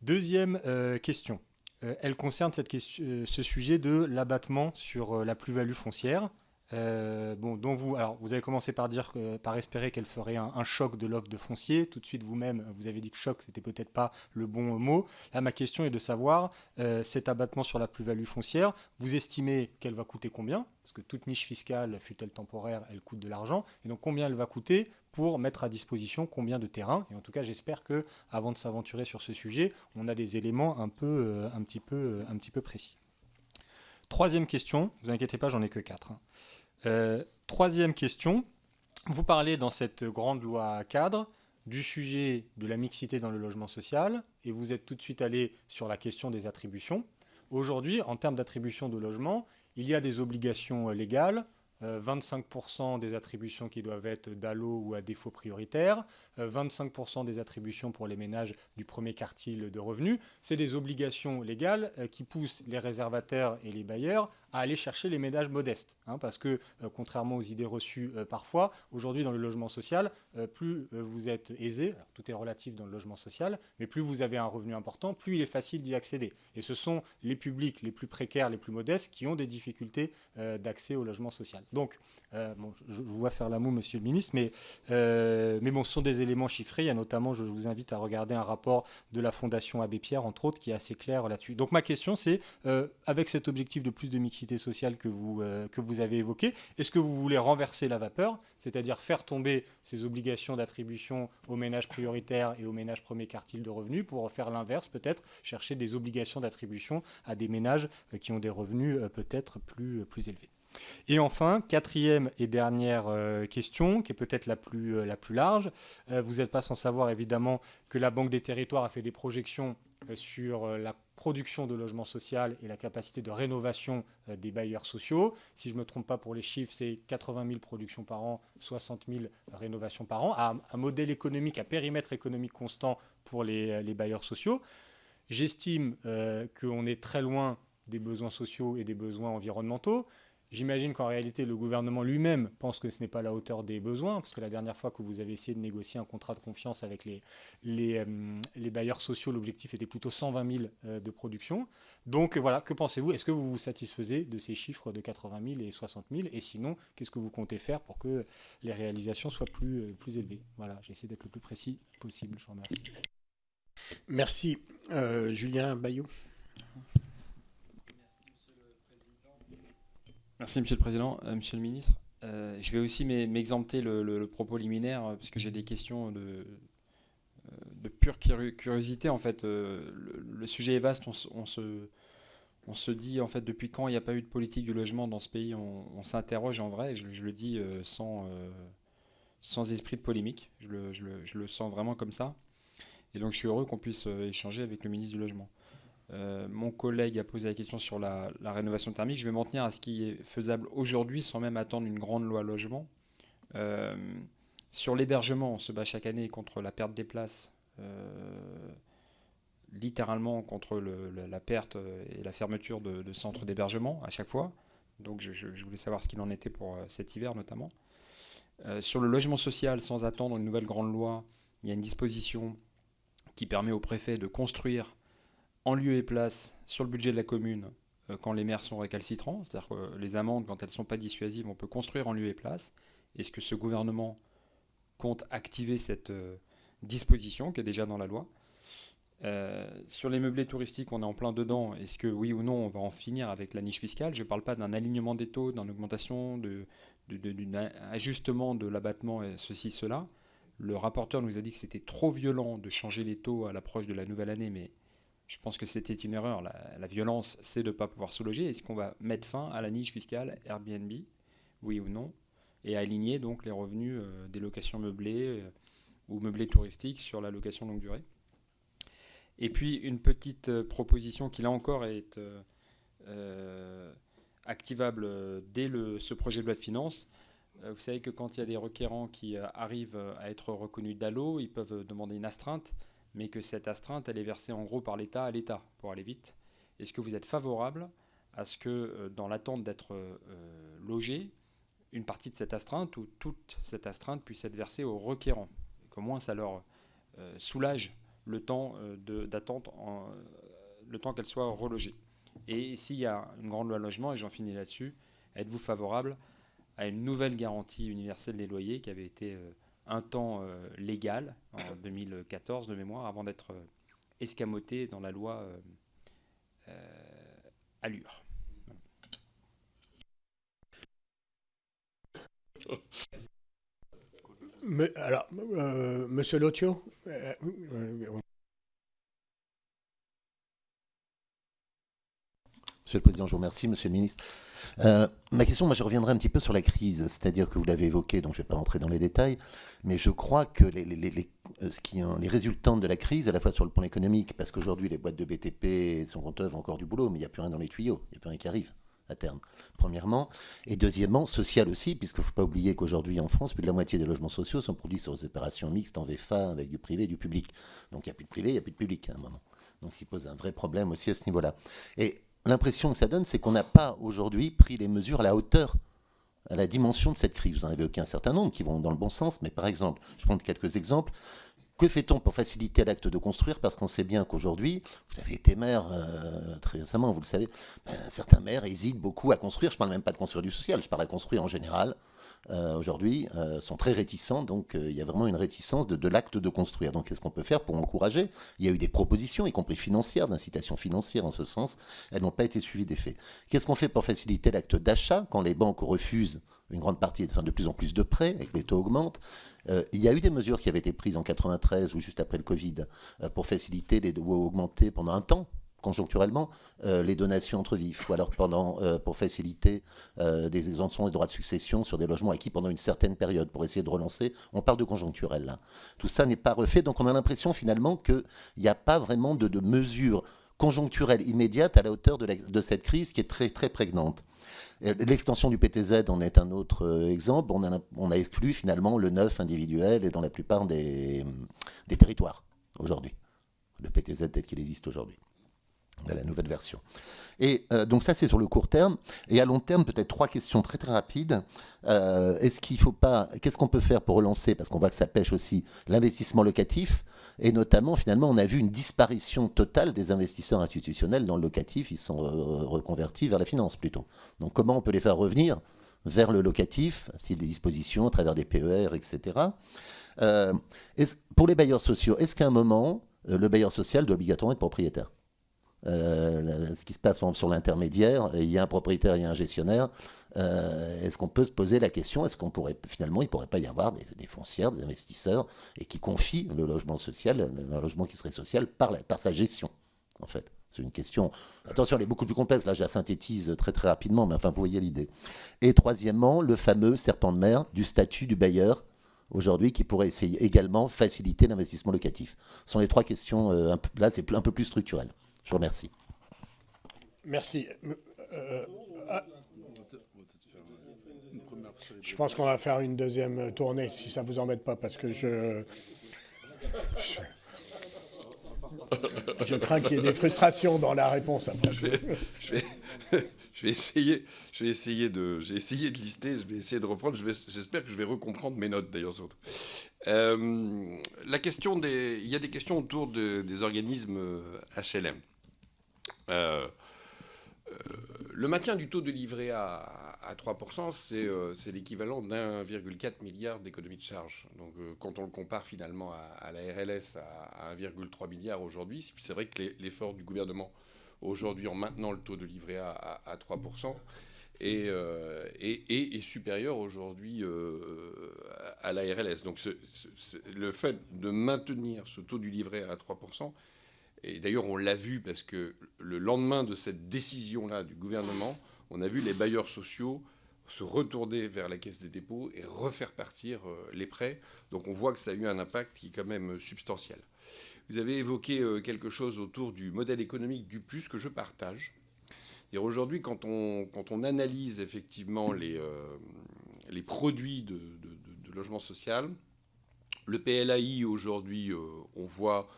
Deuxième question. Elle concerne ce sujet de l'abattement sur la plus-value foncière. Dont vous avez commencé par espérer qu'elle ferait un choc de l'offre de foncier. Tout de suite, vous-même, vous avez dit que choc, c'était peut-être pas le bon mot. Là, ma question est de savoir, cet abattement sur la plus-value foncière, vous estimez qu'elle va coûter combien? Parce que toute niche fiscale, fût-elle temporaire, elle coûte de l'argent. Et donc, combien elle va coûter pour mettre à disposition combien de terrains? Et en tout cas, j'espère que, avant de s'aventurer sur ce sujet, on a des éléments un petit peu précis. Troisième question, ne vous inquiétez pas, j'en ai que 4. Troisième question, vous parlez dans cette grande loi cadre du sujet de la mixité dans le logement social et vous êtes tout de suite allé sur la question des attributions. Aujourd'hui, en termes d'attribution de logement, il y a des obligations légales, 25% des attributions qui doivent être d'allo ou à défaut prioritaire, 25% des attributions pour les ménages du premier quartile de revenus. C'est des obligations légales qui poussent les réservataires et les bailleurs à aller chercher les ménages modestes. Parce que, contrairement aux idées reçues parfois, aujourd'hui dans le logement social, plus vous êtes aisé, alors tout est relatif dans le logement social, mais plus vous avez un revenu important, plus il est facile d'y accéder. Et ce sont les publics les plus précaires, les plus modestes, qui ont des difficultés d'accès au logement social. Donc, je vous vois faire la moue, monsieur le ministre, mais bon, ce sont des éléments chiffrés. Il y a notamment, je vous invite à regarder un rapport de la Fondation Abbé Pierre, entre autres, qui est assez clair là-dessus. Donc, ma question, c'est, avec cet objectif de plus de mixité sociale que vous avez évoqué, est-ce que vous voulez renverser la vapeur, c'est-à-dire faire tomber ces obligations d'attribution aux ménages prioritaires et aux ménages premier quartile de revenus pour faire l'inverse, peut-être chercher des obligations d'attribution à des ménages qui ont des revenus peut-être plus élevés? Et enfin, quatrième et dernière question, qui est peut-être la plus large. Vous n'êtes pas sans savoir, évidemment, que la Banque des Territoires a fait des projections sur la production de logements sociaux et la capacité de rénovation des bailleurs sociaux. Si je ne me trompe pas pour les chiffres, c'est 80 000 productions par an, 60 000 rénovations par an, à un modèle économique, à périmètre économique constant pour les bailleurs sociaux. J'estime qu'on est très loin des besoins sociaux et des besoins environnementaux. J'imagine qu'en réalité, le gouvernement lui-même pense que ce n'est pas à la hauteur des besoins, parce que la dernière fois que vous avez essayé de négocier un contrat de confiance avec les bailleurs sociaux, l'objectif était plutôt 120 000 de production. Donc voilà, que pensez-vous? Est-ce que vous vous satisfaisez de ces chiffres de 80 000 et 60 000? Et sinon, qu'est-ce que vous comptez faire pour que les réalisations soient plus élevées? Voilà, j'ai essayé d'être le plus précis possible. Je vous remercie. Merci. Julien Bayou. Merci, Monsieur le Président. Monsieur le Ministre, je vais aussi m'exempter le propos liminaire, parce que j'ai des questions de pure curiosité. En fait, le sujet est vaste. On se dit, en fait, depuis quand il n'y a pas eu de politique du logement dans ce pays? On s'interroge en vrai, et je le dis sans esprit de polémique. Je le sens vraiment comme ça. Et donc, je suis heureux qu'on puisse échanger avec le ministre du Logement. Mon collègue a posé la question sur la rénovation thermique. Je vais m'en tenir à ce qui est faisable aujourd'hui sans même attendre une grande loi logement. Sur l'hébergement, on se bat chaque année contre la perte des places, littéralement contre la perte et la fermeture de centres d'hébergement à chaque fois. Donc je voulais savoir ce qu'il en était pour cet hiver notamment. Sur le logement social, sans attendre une nouvelle grande loi, il y a une disposition qui permet au préfet de construire en lieu et place, sur le budget de la commune, quand les maires sont récalcitrants. C'est-à-dire que les amendes, quand elles ne sont pas dissuasives, on peut construire en lieu et place. Est-ce que ce gouvernement compte activer cette disposition qui est déjà dans la loi? Sur les meublés touristiques, on est en plein dedans. Est-ce que, oui ou non, on va en finir avec la niche fiscale? Je ne parle pas d'un alignement des taux, d'une augmentation, d'un ajustement de l'abattement, et ceci, cela. Le rapporteur nous a dit que c'était trop violent de changer les taux à l'approche de la nouvelle année, mais je pense que c'était une erreur. La violence, c'est de ne pas pouvoir se loger. Est-ce qu'on va mettre fin à la niche fiscale Airbnb? oui ou non, et aligner donc les revenus des locations meublées ou meublées touristiques sur la location longue durée. Et puis une petite proposition qui là encore est activable dès ce projet de loi de finances. Vous savez que quand il y a des requérants qui arrivent à être reconnus DALO, ils peuvent demander une astreinte, mais que cette astreinte, elle est versée en gros par l'État à l'État, pour aller vite. Est-ce que vous êtes favorable à ce que, dans l'attente d'être logé, une partie de cette astreinte ou toute cette astreinte puisse être versée aux requérants, qu'au moins ça leur soulage le temps d'attente, le temps qu'elle soit relogée. Et s'il y a une grande loi logement, et j'en finis là-dessus, êtes-vous favorable à une nouvelle garantie universelle des loyers qui avait été un temps légale en 2014 de mémoire, avant d'être escamotée dans la loi Allure. Alors, Monsieur Lotio, Monsieur le Président, je vous remercie. Monsieur le Ministre, ma question, moi, je reviendrai un petit peu sur la crise, c'est-à-dire que vous l'avez évoqué, donc je ne vais pas rentrer dans les détails, mais je crois que les résultants de la crise, à la fois sur le plan économique, parce qu'aujourd'hui, les boîtes de BTP sont conteuses, ont encore du boulot, mais il n'y a plus rien dans les tuyaux, il n'y a plus rien qui arrive à terme, premièrement. Et deuxièmement, social aussi, puisqu'il ne faut pas oublier qu'aujourd'hui, en France, plus de la moitié des logements sociaux sont produits sur des opérations mixtes en VFA, avec du privé et du public. Donc il n'y a plus de privé, il n'y a plus de public à un moment. Donc ça pose un vrai problème aussi à ce niveau-là. Et l'impression que ça donne, c'est qu'on n'a pas aujourd'hui pris les mesures à la hauteur, à la dimension de cette crise. Vous en avez évoqué un certain nombre qui vont dans le bon sens, mais par exemple, je prends quelques exemples. Que fait-on pour faciliter l'acte de construire? Parce qu'on sait bien qu'aujourd'hui, vous avez été maire très récemment, vous le savez, certains maires hésitent beaucoup à construire. Je ne parle même pas de construire du social, je parle à construire en général. Aujourd'hui, sont très réticents, donc il y a vraiment une réticence de l'acte de construire. Donc qu'est-ce qu'on peut faire pour encourager? Il y a eu des propositions, y compris financières, d'incitation financière en ce sens. Elles n'ont pas été suivies des faits. Qu'est-ce qu'on fait pour faciliter l'acte d'achat quand les banques refusent une grande partie, enfin de plus en plus de prêts, et que les taux augmentent? Il y a eu des mesures qui avaient été prises en 93 ou juste après le Covid pour faciliter ou augmenter pendant un temps, conjoncturellement, les donations entre vifs, ou alors pour faciliter des exemptions et droits de succession sur des logements acquis pendant une certaine période, pour essayer de relancer. On parle de conjoncturel, là. Tout ça n'est pas refait, donc on a l'impression finalement qu'il n'y a pas vraiment de mesures conjoncturelles immédiates à la hauteur de cette crise qui est très, très prégnante. L'extension du PTZ en est un autre exemple. On a exclu finalement le neuf individuel et dans la plupart des territoires aujourd'hui. Le PTZ tel qu'il existe aujourd'hui, dans la nouvelle version. Et donc ça, c'est sur le court terme. Et à long terme, peut-être 3 questions très très rapides. Qu'est-ce qu'on peut faire pour relancer, parce qu'on voit que ça pêche aussi, l'investissement locatif? Et notamment, finalement, on a vu une disparition totale des investisseurs institutionnels dans le locatif. Ils sont reconvertis vers la finance plutôt. Donc comment on peut les faire revenir vers le locatif, s'il y a des dispositions à travers des PER, etc. Pour les bailleurs sociaux, est-ce qu'à un moment, le bailleur social doit obligatoirement être propriétaire? Ce qui se passe par exemple sur l'intermédiaire, il y a un propriétaire, il y a un gestionnaire. Est-ce qu'on peut se poser la question, est-ce qu'on pourrait finalement, il ne pourrait pas y avoir des foncières, des investisseurs, et qui confient le logement social, un logement qui serait social par sa gestion, en fait? C'est une question, attention, elle est beaucoup plus complexe, là je la synthétise très très rapidement, mais enfin vous voyez l'idée. Et troisièmement, le fameux serpent de mer du statut du bailleur, aujourd'hui, qui pourrait essayer également faciliter l'investissement locatif. Ce sont les 3 questions, là c'est un peu plus structurel. Je vous remercie. Merci. Je pense qu'on va faire une deuxième tournée, si ça ne vous embête pas, parce que je crains qu'il y ait des frustrations dans la réponse. Après. J'ai essayé de lister, je vais essayer de reprendre. J'espère que je vais recompprendre mes notes, d'ailleurs, surtout. Il y a des questions autour des organismes HLM. Le maintien du taux de livret à 3%, c'est l'équivalent d'1,4 milliard d'économies de charges. Donc, quand on le compare finalement à la RLS à 1,3 milliard aujourd'hui, c'est vrai que l'effort du gouvernement aujourd'hui en maintenant le taux de livret à 3% est supérieur aujourd'hui à la RLS. Donc, le fait de maintenir ce taux du livret à 3%, et d'ailleurs, on l'a vu parce que le lendemain de cette décision-là du gouvernement, on a vu les bailleurs sociaux se retourner vers la Caisse des dépôts et refaire partir les prêts. Donc on voit que ça a eu un impact qui est quand même substantiel. Vous avez évoqué quelque chose autour du modèle économique du plus que je partage. Aujourd'hui, quand on analyse effectivement les produits de logement social, le PLAI aujourd'hui, on voit,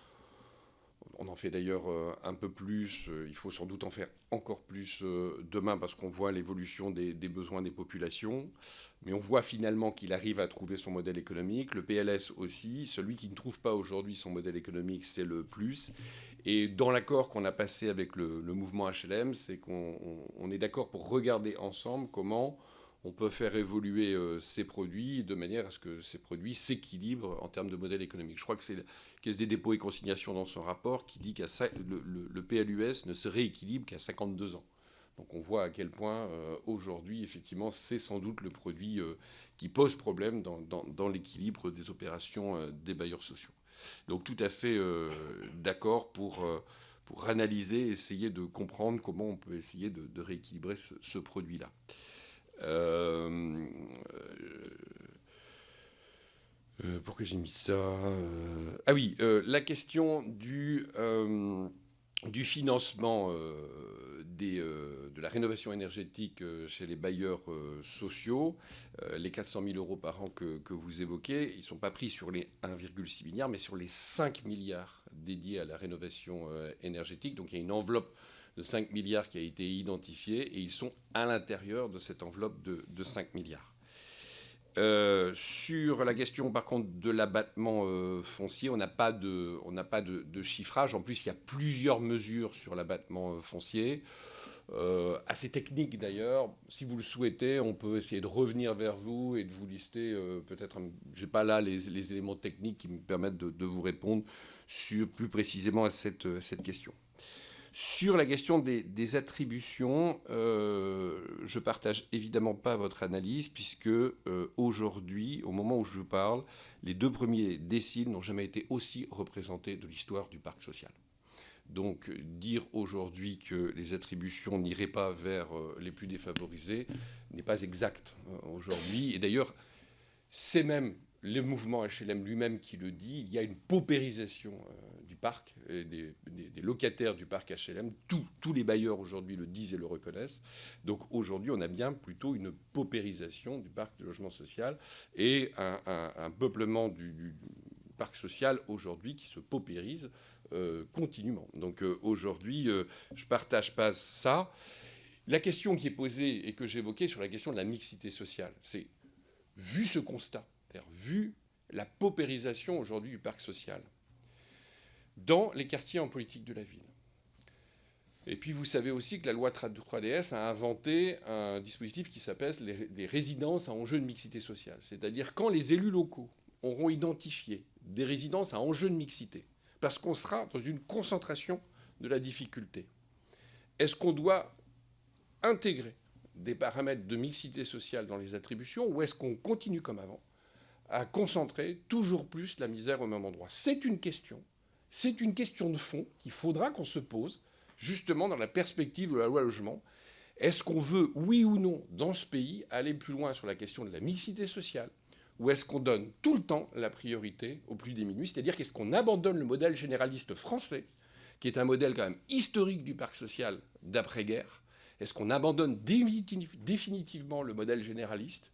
on en fait d'ailleurs un peu plus, il faut sans doute en faire encore plus demain parce qu'on voit l'évolution des besoins des populations, mais on voit finalement qu'il arrive à trouver son modèle économique. Le PLS aussi, celui qui ne trouve pas aujourd'hui son modèle économique, c'est le plus. Et dans l'accord qu'on a passé avec le mouvement HLM, c'est qu'on est d'accord pour regarder ensemble comment on peut faire évoluer ces produits de manière à ce que ces produits s'équilibrent en termes de modèle économique. Je crois que c'est la Caisse des dépôts et consignations dans son rapport qui dit que le PLUS ne se rééquilibre qu'à 52 ans. Donc on voit à quel point aujourd'hui, effectivement, c'est sans doute le produit qui pose problème dans l'équilibre des opérations des bailleurs sociaux. Donc tout à fait d'accord pour analyser, essayer de comprendre comment on peut essayer de rééquilibrer ce produit-là. Pourquoi j'ai mis ça Ah oui, la question du financement de la rénovation énergétique chez les bailleurs sociaux, les 400 000 euros par an que vous évoquez, ils ne sont pas pris sur les 1,6 milliard, mais sur les 5 milliards dédiés à la rénovation énergétique. Donc il y a une enveloppe de 5 milliards qui a été identifiée et ils sont à l'intérieur de cette enveloppe de 5 milliards. Sur la question, par contre, de l'abattement foncier, on n'a pas de chiffrage. En plus, il y a plusieurs mesures sur l'abattement foncier, assez techniques d'ailleurs. Si vous le souhaitez, on peut essayer de revenir vers vous et de vous lister peut-être. Je n'ai pas là les éléments techniques qui me permettent de vous répondre plus précisément à cette question. Sur la question des attributions, je ne partage évidemment pas votre analyse puisque aujourd'hui, au moment où je parle, les 2 premiers déciles n'ont jamais été aussi représentés de l'histoire du parc social. Donc dire aujourd'hui que les attributions n'iraient pas vers les plus défavorisés n'est pas exact aujourd'hui. Et d'ailleurs, c'est même le mouvement HLM lui-même qui le dit, il y a une paupérisation du parc, et des locataires du parc HLM. Tous les bailleurs aujourd'hui le disent et le reconnaissent. Donc aujourd'hui, on a bien plutôt une paupérisation du parc de logement social et un peuplement du parc social aujourd'hui qui se paupérise continuellement. Donc aujourd'hui, je ne partage pas ça. La question qui est posée et que j'évoquais sur la question de la mixité sociale, c'est, vu ce constat, c'est-à-dire vu la paupérisation aujourd'hui du parc social dans les quartiers en politique de la ville. Et puis vous savez aussi que la loi 3DS a inventé un dispositif qui s'appelle les résidences à enjeu de mixité sociale. C'est-à-dire quand les élus locaux auront identifié des résidences à enjeu de mixité, parce qu'on sera dans une concentration de la difficulté, est-ce qu'on doit intégrer des paramètres de mixité sociale dans les attributions ou est-ce qu'on continue comme avant à concentrer toujours plus la misère au même endroit? C'est une question de fond qu'il faudra qu'on se pose, justement dans la perspective de la loi logement. Est-ce qu'on veut, oui ou non, dans ce pays, aller plus loin sur la question de la mixité sociale, ou est-ce qu'on donne tout le temps la priorité aux plus démunis? C'est-à-dire qu'est-ce qu'on abandonne le modèle généraliste français, qui est un modèle quand même historique du parc social d'après-guerre? Est-ce qu'on abandonne définitivement le modèle généraliste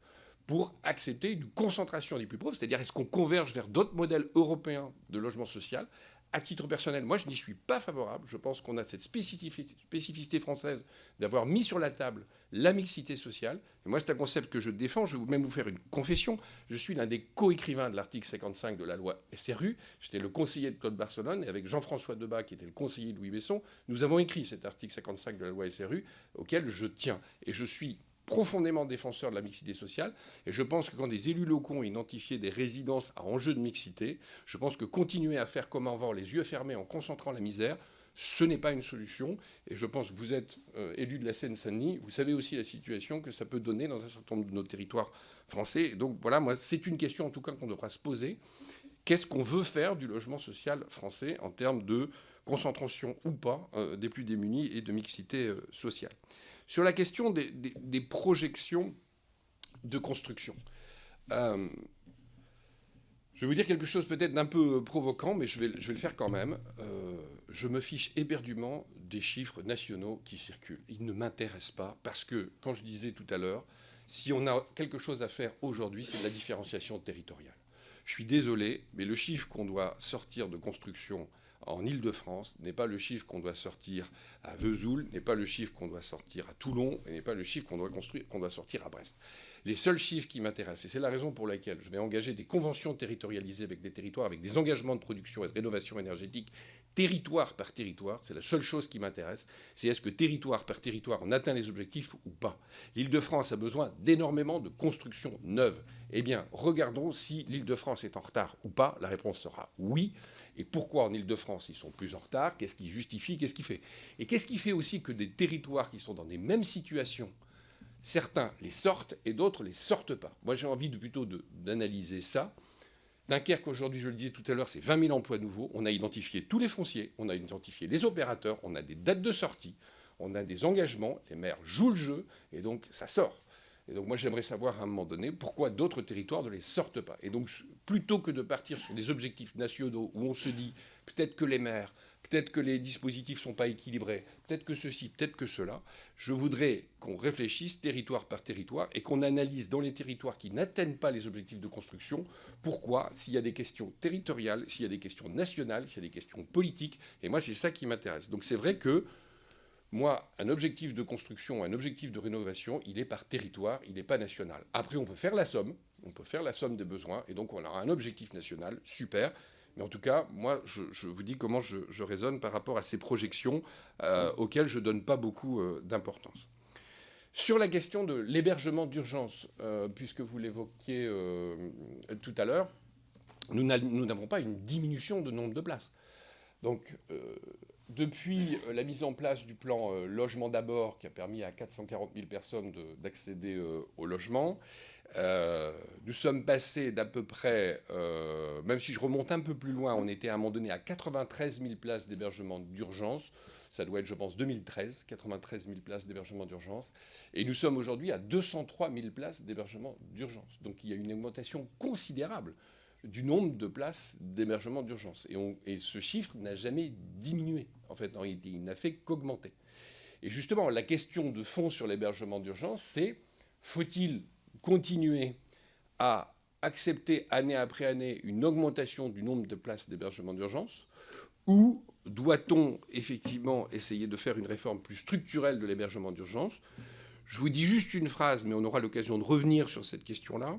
pour accepter une concentration des plus pauvres? C'est-à-dire, est-ce qu'on converge vers d'autres modèles européens de logement social? À titre personnel, moi, je n'y suis pas favorable. Je pense qu'on a cette spécificité française d'avoir mis sur la table la mixité sociale. Et moi, c'est un concept que je défends. Je vais même vous faire une confession. Je suis l'un des co-écrivains de l'article 55 de la loi SRU. J'étais le conseiller de Claude Barcelone et avec Jean-François Debat, qui était le conseiller de Louis Besson, nous avons écrit cet article 55 de la loi SRU auquel je tiens. Et je suis profondément défenseur de la mixité sociale, et je pense que quand des élus locaux ont identifié des résidences à enjeu de mixité, je pense que continuer à faire comme avant, les yeux fermés en concentrant la misère, ce n'est pas une solution, et je pense que vous êtes élu de la Seine-Saint-Denis, vous savez aussi la situation que ça peut donner dans un certain nombre de nos territoires français, et donc voilà, moi, c'est une question en tout cas qu'on devra se poser. Qu'est-ce qu'on veut faire du logement social français en termes de concentration ou pas des plus démunis et de mixité sociale? Sur la question des projections de construction. Je vais vous dire quelque chose peut-être d'un peu provoquant, mais je vais le faire quand même. Je me fiche éperdument des chiffres nationaux qui circulent. Ils ne m'intéressent pas parce que, quand je disais tout à l'heure, si on a quelque chose à faire aujourd'hui, c'est de la différenciation territoriale. Je suis désolé, mais le chiffre qu'on doit sortir de construction en Île-de-France n'est pas le chiffre qu'on doit sortir à Vesoul, n'est pas le chiffre qu'on doit sortir à Toulon, et n'est pas le chiffre qu'on doit sortir à Brest. Les seuls chiffres qui m'intéressent, et c'est la raison pour laquelle je vais engager des conventions territorialisées avec des territoires, avec des engagements de production et de rénovation énergétique, territoire par territoire, c'est la seule chose qui m'intéresse, c'est est-ce que territoire par territoire on atteint les objectifs ou pas. L'Île-de-France a besoin d'énormément de constructions neuves. Eh bien, regardons si l'Île-de-France est en retard ou pas. La réponse sera oui. Et pourquoi en Île-de-France ils sont plus en retard? Qu'est-ce qui justifie? Qu'est-ce qui fait? Et qu'est-ce qui fait aussi que des territoires qui sont dans les mêmes situations, certains les sortent et d'autres les sortent pas? Moi, j'ai envie plutôt d'analyser ça. Dunkerque, aujourd'hui, je le disais tout à l'heure, c'est 20 000 emplois nouveaux. On a identifié tous les fonciers, on a identifié les opérateurs, on a des dates de sortie, on a des engagements, les maires jouent le jeu, et donc ça sort. Et donc moi, j'aimerais savoir à un moment donné pourquoi d'autres territoires ne les sortent pas. Et donc, plutôt que de partir sur des objectifs nationaux où on se dit peut-être que les maires, peut-être que les dispositifs ne sont pas équilibrés, peut-être que ceci, peut-être que cela, je voudrais qu'on réfléchisse territoire par territoire et qu'on analyse dans les territoires qui n'atteignent pas les objectifs de construction, pourquoi, s'il y a des questions territoriales, s'il y a des questions nationales, s'il y a des questions politiques. Et moi, c'est ça qui m'intéresse. Donc c'est vrai que moi, un objectif de construction, un objectif de rénovation, il est par territoire, il n'est pas national. Après, on peut faire la somme des besoins, et donc on aura un objectif national, super. Mais en tout cas, moi, je vous dis comment je raisonne par rapport à ces projections auxquelles je ne donne pas beaucoup d'importance. Sur la question de l'hébergement d'urgence, puisque vous l'évoquiez tout à l'heure, nous n'avons pas une diminution de nombre de places. Donc, depuis la mise en place du plan Logement d'abord, qui a permis à 440 000 personnes d'accéder au logement, nous sommes passés d'à peu près, même si je remonte un peu plus loin, on était à un moment donné à 93 000 places d'hébergement d'urgence. Ça doit être, je pense, 2013, 93 000 places d'hébergement d'urgence. Et nous sommes aujourd'hui à 203 000 places d'hébergement d'urgence. Donc il y a une augmentation considérable du nombre de places d'hébergement d'urgence. Et ce chiffre n'a jamais diminué. En fait, en réalité, il n'a fait qu'augmenter. Et justement, la question de fond sur l'hébergement d'urgence, c'est faut-il continuer à accepter année après année une augmentation du nombre de places d'hébergement d'urgence, ou doit-on effectivement essayer de faire une réforme plus structurelle de l'hébergement d'urgence? Je vous dis juste une phrase, mais on aura l'occasion de revenir sur cette question-là.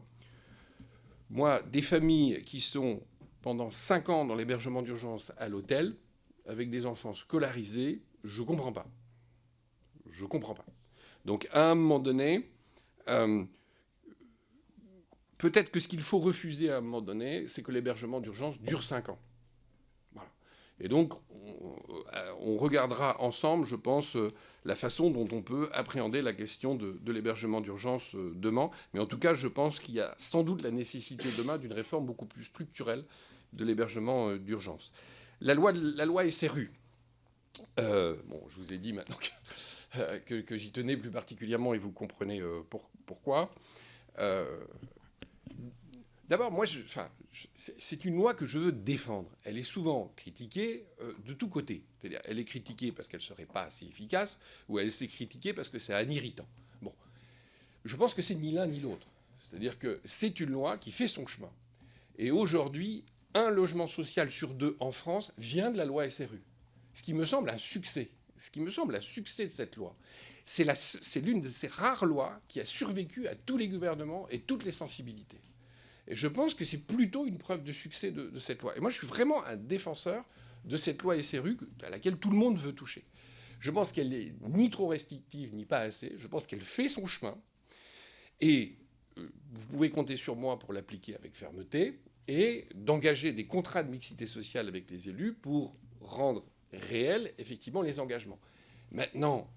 Moi, des familles qui sont pendant 5 ans dans l'hébergement d'urgence à l'hôtel, avec des enfants scolarisés, je ne comprends pas. Je ne comprends pas. Donc, à un moment donné, peut-être que ce qu'il faut refuser à un moment donné, c'est que l'hébergement d'urgence dure 5 ans. Voilà. Et donc, on regardera ensemble, je pense, la façon dont on peut appréhender la question de l'hébergement d'urgence demain. Mais en tout cas, je pense qu'il y a sans doute la nécessité demain d'une réforme beaucoup plus structurelle de l'hébergement d'urgence. La loi SRU. Bon, je vous ai dit maintenant que j'y tenais plus particulièrement et vous comprenez pourquoi. D'abord, moi, c'est une loi que je veux défendre. Elle est souvent critiquée de tous côtés. C'est-à-dire, elle est critiquée parce qu'elle ne serait pas assez efficace, ou elle est critiquée parce que c'est un irritant. Bon, je pense que c'est ni l'un ni l'autre. C'est-à-dire que c'est une loi qui fait son chemin. Et aujourd'hui, un logement social sur 2 en France vient de la loi SRU. Ce qui me semble un succès. Ce qui me semble un succès de cette loi. C'est l'une de ces rares lois qui a survécu à tous les gouvernements et toutes les sensibilités. Et je pense que c'est plutôt une preuve de succès de cette loi. Et moi, je suis vraiment un défenseur de cette loi SRU à laquelle tout le monde veut toucher. Je pense qu'elle n'est ni trop restrictive, ni pas assez. Je pense qu'elle fait son chemin. Et vous pouvez compter sur moi pour l'appliquer avec fermeté et d'engager des contrats de mixité sociale avec les élus pour rendre réels, effectivement, les engagements. Maintenant,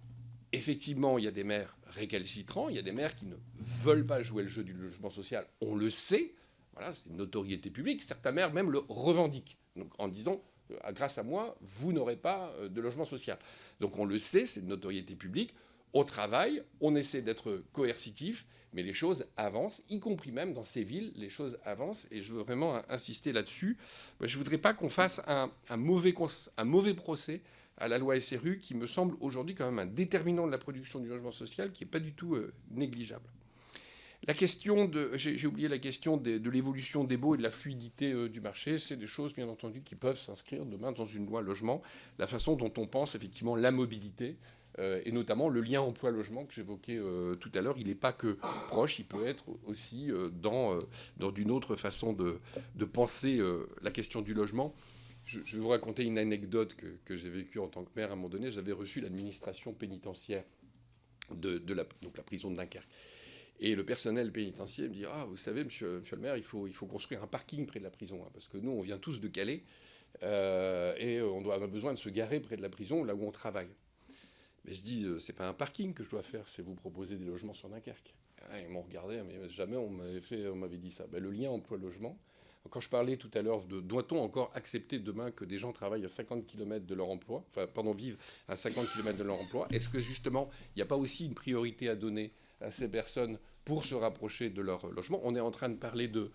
effectivement, il y a des maires récalcitrants, il y a des maires qui ne veulent pas jouer le jeu du logement social, on le sait, voilà, c'est une notoriété publique, certains maires même le revendiquent, donc en disant, grâce à moi, vous n'aurez pas de logement social. Donc on le sait, c'est une notoriété publique, au travail, on essaie d'être coercitif, Mais les choses avancent, y compris même dans ces villes, les choses avancent, et je veux vraiment insister là-dessus. Je ne voudrais pas qu'on fasse un mauvais procès à la loi SRU, qui me semble aujourd'hui quand même un déterminant de la production du logement social, qui n'est pas du tout négligeable. La question j'ai oublié la question de l'évolution des baux et de la fluidité du marché. C'est des choses, bien entendu, qui peuvent s'inscrire demain dans une loi logement. La façon dont on pense effectivement la mobilité, et notamment le lien emploi-logement que j'évoquais tout à l'heure, il n'est pas que proche, il peut être aussi dans d'une autre façon de penser la question du logement. Je vais vous raconter une anecdote que j'ai vécue en tant que maire. À un moment donné, j'avais reçu l'administration pénitentiaire de la prison de Dunkerque. Et le personnel pénitentiaire me dit « Ah, vous savez, monsieur le maire, il faut construire un parking près de la prison, hein, parce que nous, on vient tous de Calais, et on a besoin de se garer près de la prison, là où on travaille. » Mais je dis « C'est pas un parking que je dois faire, c'est vous proposer des logements sur Dunkerque. » Ils m'ont regardé, mais jamais on m'avait dit ça. Ben, le lien emploi-logement, quand je parlais tout à l'heure de doit-on encore accepter demain que des gens travaillent à 50 km de leur emploi, vivent à 50 km de leur emploi, est-ce que justement, il n'y a pas aussi une priorité à donner à ces personnes pour se rapprocher de leur logement? On est en train de parler de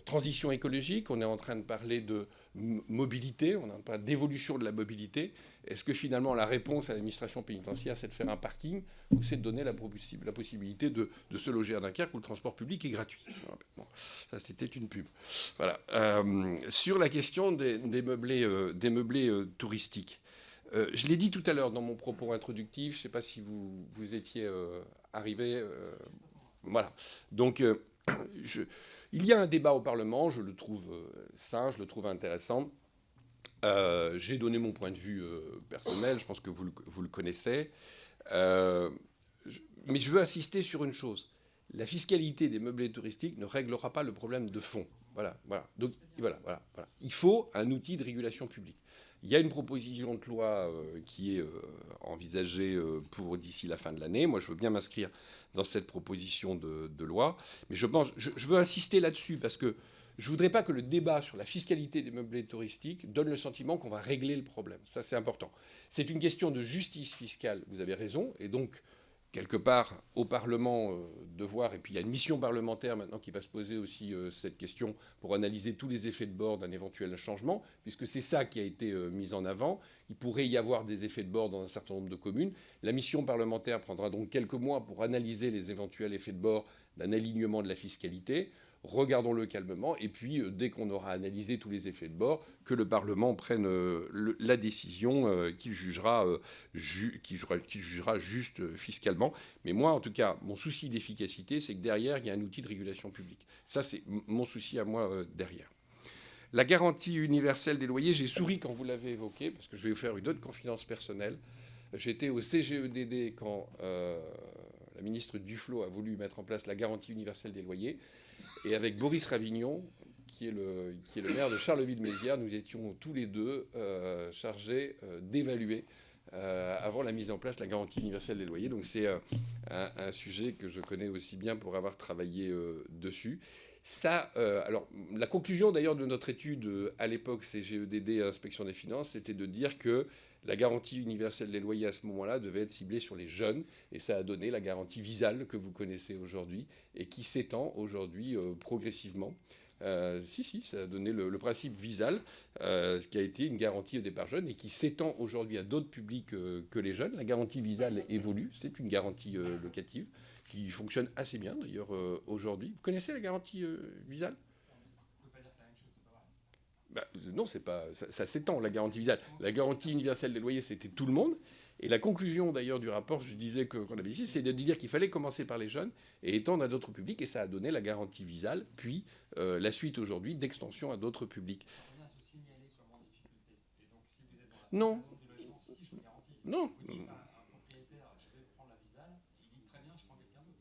transition écologique, on est en train de parler de mobilité, on est en train de parler d'évolution de la mobilité. Est-ce que finalement la réponse à l'administration pénitentiaire, c'est de faire un parking, ou c'est de donner la possibilité de se loger à Dunkerque où le transport public est gratuit? Bon, ça, c'était une pub. Voilà. Sur la question des meublés touristiques, je l'ai dit tout à l'heure dans mon propos introductif, je ne sais pas si vous étiez arrivé. Voilà. Donc, il y a un débat au Parlement, je le trouve sain, je le trouve intéressant. J'ai donné mon point de vue personnel, je pense que vous le connaissez. Mais je veux insister sur une chose. La fiscalité des meublés touristiques ne réglera pas le problème de fond. Voilà. Donc, voilà. Il faut un outil de régulation publique. Il y a une proposition de loi qui est envisagée pour d'ici la fin de l'année. Moi, je veux bien m'inscrire dans cette proposition de loi. Mais je veux insister là-dessus parce que je ne voudrais pas que le débat sur la fiscalité des meublés touristiques donne le sentiment qu'on va régler le problème. Ça, c'est important. C'est une question de justice fiscale, vous avez raison. Et donc, quelque part, au Parlement, de voir, et puis il y a une mission parlementaire maintenant qui va se poser aussi cette question pour analyser tous les effets de bord d'un éventuel changement, puisque c'est ça qui a été mis en avant. Il pourrait y avoir des effets de bord dans un certain nombre de communes. La mission parlementaire prendra donc quelques mois pour analyser les éventuels effets de bord d'un alignement de la fiscalité. Regardons-le calmement, et puis dès qu'on aura analysé tous les effets de bord, que le Parlement prenne la décision qu'il jugera juste fiscalement. Mais moi, en tout cas, mon souci d'efficacité, c'est que derrière, il y a un outil de régulation publique. Ça, c'est mon souci à moi derrière. La garantie universelle des loyers, j'ai souri quand vous l'avez évoqué, parce que je vais vous faire une autre confidence personnelle. J'étais au CGEDD quand la ministre Duflot a voulu mettre en place la garantie universelle des loyers. Et avec Boris Ravignon, qui est le maire de Charleville-Mézières, nous étions tous les deux chargés d'évaluer avant la mise en place la garantie universelle des loyers. Donc c'est un sujet que je connais aussi bien pour avoir travaillé dessus. Ça, alors, la conclusion d'ailleurs de notre étude à l'époque CGEDD Inspection des Finances, c'était de dire que la garantie universelle des loyers à ce moment-là devait être ciblée sur les jeunes, et ça a donné la garantie Visale que vous connaissez aujourd'hui et qui s'étend aujourd'hui progressivement. Ça a donné le principe Visale, ce qui a été une garantie au départ jeune et qui s'étend aujourd'hui à d'autres publics que les jeunes. La garantie Visale évolue, c'est une garantie locative qui fonctionne assez bien d'ailleurs aujourd'hui. Vous connaissez la garantie Visale ? Non, c'est pas, ça s'étend, la garantie Visale. La garantie universelle des loyers, c'était tout le monde. Et la conclusion, d'ailleurs, du rapport, je disais qu'on avait ici, c'est de dire qu'il fallait commencer par les jeunes et étendre à d'autres publics. Et ça a donné la garantie Visale, puis la suite aujourd'hui d'extension à d'autres publics. Non. Non.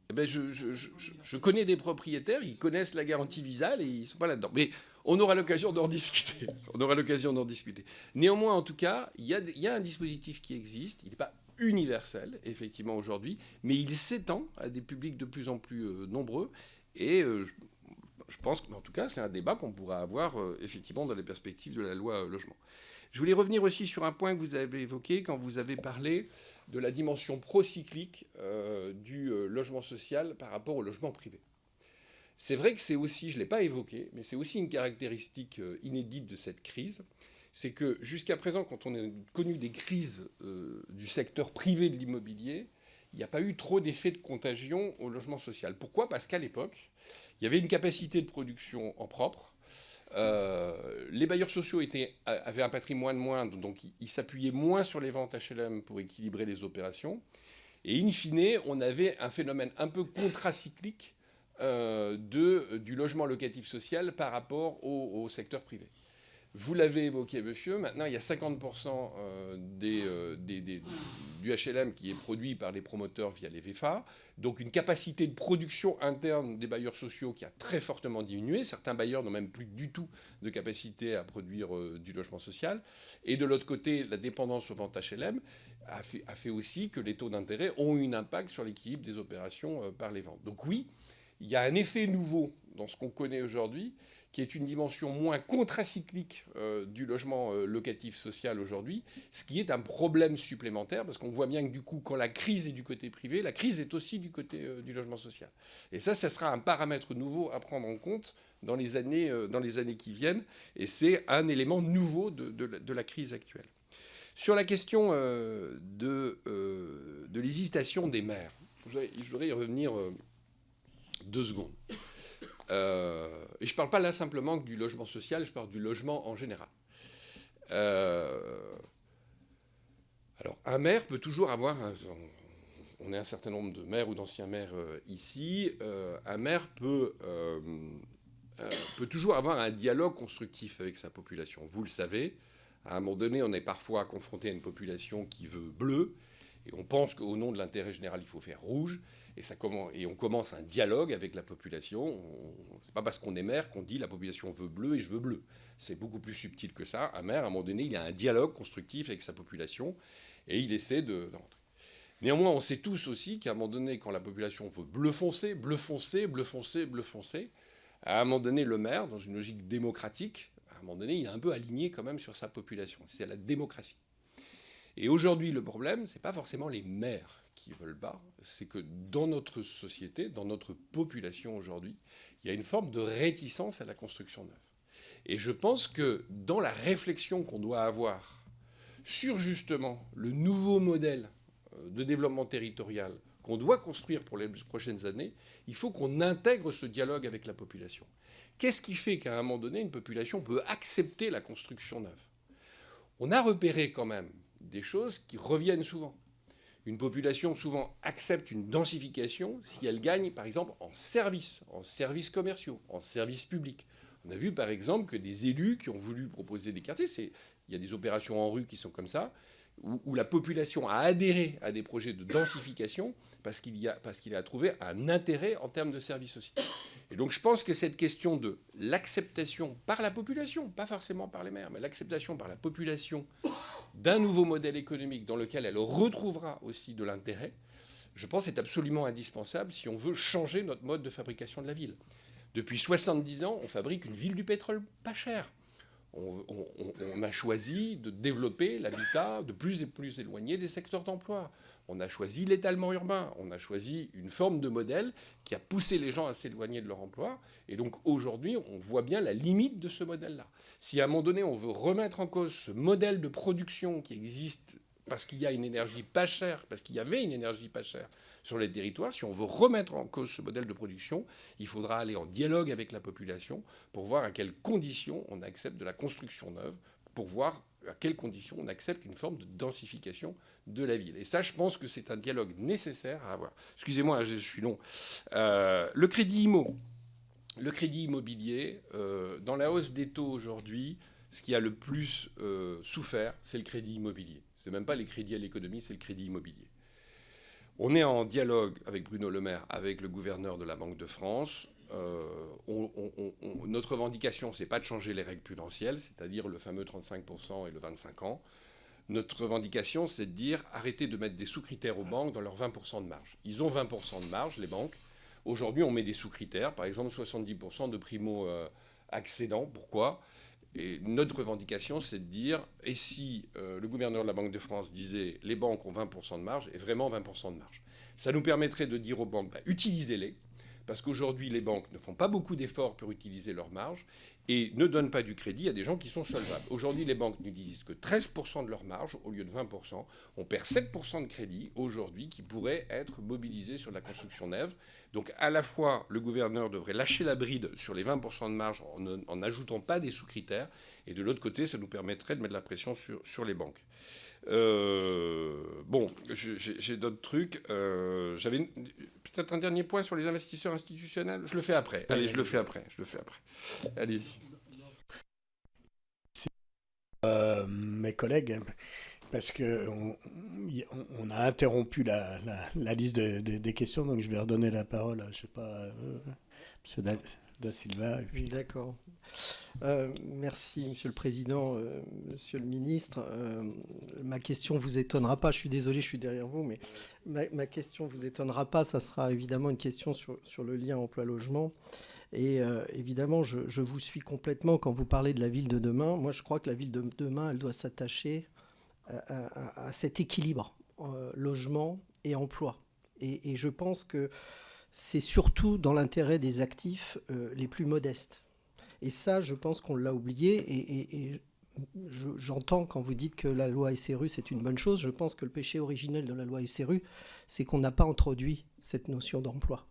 Eh ben, je connais des propriétaires, ils connaissent la garantie Visale et ils ne sont pas là-dedans. Mais on aura l'occasion d'en discuter. Néanmoins, en tout cas, il y a un dispositif qui existe. Il n'est pas universel, effectivement, aujourd'hui, mais il s'étend à des publics de plus en plus nombreux. Et Je pense que, en tout cas, c'est un débat qu'on pourra avoir effectivement dans les perspectives de la loi logement. Je voulais revenir aussi sur un point que vous avez évoqué quand vous avez parlé de la dimension procyclique du logement social par rapport au logement privé. C'est vrai que c'est aussi, je ne l'ai pas évoqué, mais c'est aussi une caractéristique inédite de cette crise. C'est que jusqu'à présent, quand on a connu des crises du secteur privé de l'immobilier, il n'y a pas eu trop d'effet de contagion au logement social. Pourquoi ? Parce qu'à l'époque, il y avait une capacité de production en propre. Les bailleurs sociaux avaient un patrimoine moindre, donc ils s'appuyaient moins sur les ventes HLM pour équilibrer les opérations. Et in fine, on avait un phénomène un peu contracyclique du logement locatif social par rapport au secteur privé. Vous l'avez évoqué, monsieur, maintenant il y a 50% du HLM qui est produit par les promoteurs via les VFA, donc une capacité de production interne des bailleurs sociaux qui a très fortement diminué. Certains bailleurs n'ont même plus du tout de capacité à produire du logement social. Et de l'autre côté, la dépendance aux ventes HLM a fait aussi que les taux d'intérêt ont eu un impact sur l'équilibre des opérations par les ventes. Donc oui, il y a un effet nouveau dans ce qu'on connaît aujourd'hui, qui est une dimension moins contracyclique du logement locatif social aujourd'hui, ce qui est un problème supplémentaire, parce qu'on voit bien que du coup, quand la crise est du côté privé, la crise est aussi du côté du logement social. Et ça sera un paramètre nouveau à prendre en compte dans les années qui viennent, et c'est un élément nouveau de la crise actuelle. Sur la question de l'hésitation des maires, je voudrais y revenir 2 secondes. Et je ne parle pas là simplement du logement social, je parle du logement en général. Alors, un maire peut toujours avoir, on est un certain nombre de maires ou d'anciens maires ici, un maire peut toujours avoir un dialogue constructif avec sa population. Vous le savez, à un moment donné, on est parfois confronté à une population qui veut bleu, et on pense qu'au nom de l'intérêt général, il faut faire rouge. Et on commence un dialogue avec la population. C'est pas parce qu'on est maire qu'on dit la population veut bleu et je veux bleu. C'est beaucoup plus subtil que ça. Un maire, à un moment donné, il a un dialogue constructif avec sa population et il essaie de rentrer. Néanmoins, on sait tous aussi qu'à un moment donné, quand la population veut bleu foncé, bleu foncé, bleu foncé, bleu foncé, à un moment donné, le maire, dans une logique démocratique, à un moment donné, il est un peu aligné quand même sur sa population. C'est la démocratie. Et aujourd'hui, le problème, ce n'est pas forcément les maires qui veulent bas, c'est que dans notre société, dans notre population aujourd'hui, il y a une forme de réticence à la construction neuve. Et je pense que dans la réflexion qu'on doit avoir sur justement le nouveau modèle de développement territorial qu'on doit construire pour les prochaines années, il faut qu'on intègre ce dialogue avec la population. Qu'est-ce qui fait qu'à un moment donné, une population peut accepter la construction neuve ? On a repéré quand même des choses qui reviennent souvent. Une population souvent accepte une densification si elle gagne, par exemple, en services commerciaux, en services publics. On a vu, par exemple, que des élus qui ont voulu proposer des quartiers, il y a des opérations en rue qui sont comme ça, où la population a adhéré à des projets de densification parce qu'il a trouvé un intérêt en termes de services aussi. Et donc je pense que cette question de l'acceptation par la population, pas forcément par les maires, mais l'acceptation par la population d'un nouveau modèle économique dans lequel elle retrouvera aussi de l'intérêt, je pense est absolument indispensable si on veut changer notre mode de fabrication de la ville. Depuis 70 ans, on fabrique une ville du pétrole pas cher. On a choisi de développer l'habitat de plus en plus éloigné des secteurs d'emploi. On a choisi l'étalement urbain. On a choisi une forme de modèle qui a poussé les gens à s'éloigner de leur emploi. Et donc aujourd'hui, on voit bien la limite de ce modèle-là. Si à un moment donné, on veut remettre en cause ce modèle de production qui existe parce qu'il y a une énergie pas chère, parce qu'il y avait une énergie pas chère sur les territoires, si on veut remettre en cause ce modèle de production, il faudra aller en dialogue avec la population pour voir à quelles conditions on accepte de la construction neuve, pour voir à quelles conditions on accepte une forme de densification de la ville. Et ça, je pense que c'est un dialogue nécessaire à avoir. Excusez-moi, je suis long. Le crédit immobilier, dans la hausse des taux aujourd'hui, ce qui a le plus souffert, c'est le crédit immobilier. Ce n'est même pas les crédits à l'économie, c'est le crédit immobilier. On est en dialogue avec Bruno Le Maire, avec le gouverneur de la Banque de France. Notre revendication, ce n'est pas de changer les règles prudentielles, c'est-à-dire le fameux 35% et le 25 ans. Notre revendication, c'est de dire arrêtez de mettre des sous-critères aux banques dans leurs 20% de marge. Ils ont 20% de marge, les banques. Aujourd'hui, on met des sous-critères, par exemple 70% de primo-accédants. Pourquoi ? Et notre revendication, c'est de dire, et si le gouverneur de la Banque de France disait les banques ont 20% de marge, et vraiment 20% de marge, ça nous permettrait de dire aux banques, utilisez-les, parce qu'aujourd'hui, les banques ne font pas beaucoup d'efforts pour utiliser leurs marges et ne donnent pas du crédit à des gens qui sont solvables. Aujourd'hui, les banques n'utilisent que 13% de leur marge au lieu de 20%. On perd 7% de crédit aujourd'hui qui pourrait être mobilisé sur la construction neuve. Donc à la fois, le gouverneur devrait lâcher la bride sur les 20% de marge en n'ajoutant pas des sous-critères, et de l'autre côté, ça nous permettrait de mettre la pression sur les banques. Bon, j'ai d'autres trucs. J'avais peut-être un dernier point sur les investisseurs institutionnels. Je le fais après. Allez, je le fais après. Allez-y. Mes collègues, parce qu'on a interrompu la liste des questions, donc je vais redonner la parole à, je sais pas, M. Da Silva. Oui, d'accord. Merci, Monsieur le Président, Monsieur le Ministre. Ma question vous étonnera pas. Je suis désolé, je suis derrière vous, mais ma question vous étonnera pas. Ça sera évidemment une question sur le lien emploi-logement. Et évidemment, je vous suis complètement quand vous parlez de la ville de demain. Moi, je crois que la ville de demain, elle doit s'attacher à cet équilibre logement et emploi. Et je pense que c'est surtout dans l'intérêt des actifs les plus modestes. Et ça, je pense qu'on l'a oublié. Et j'entends quand vous dites que la loi SRU, c'est une bonne chose. Je pense que le péché originel de la loi SRU, c'est qu'on n'a pas introduit cette notion d'emploi.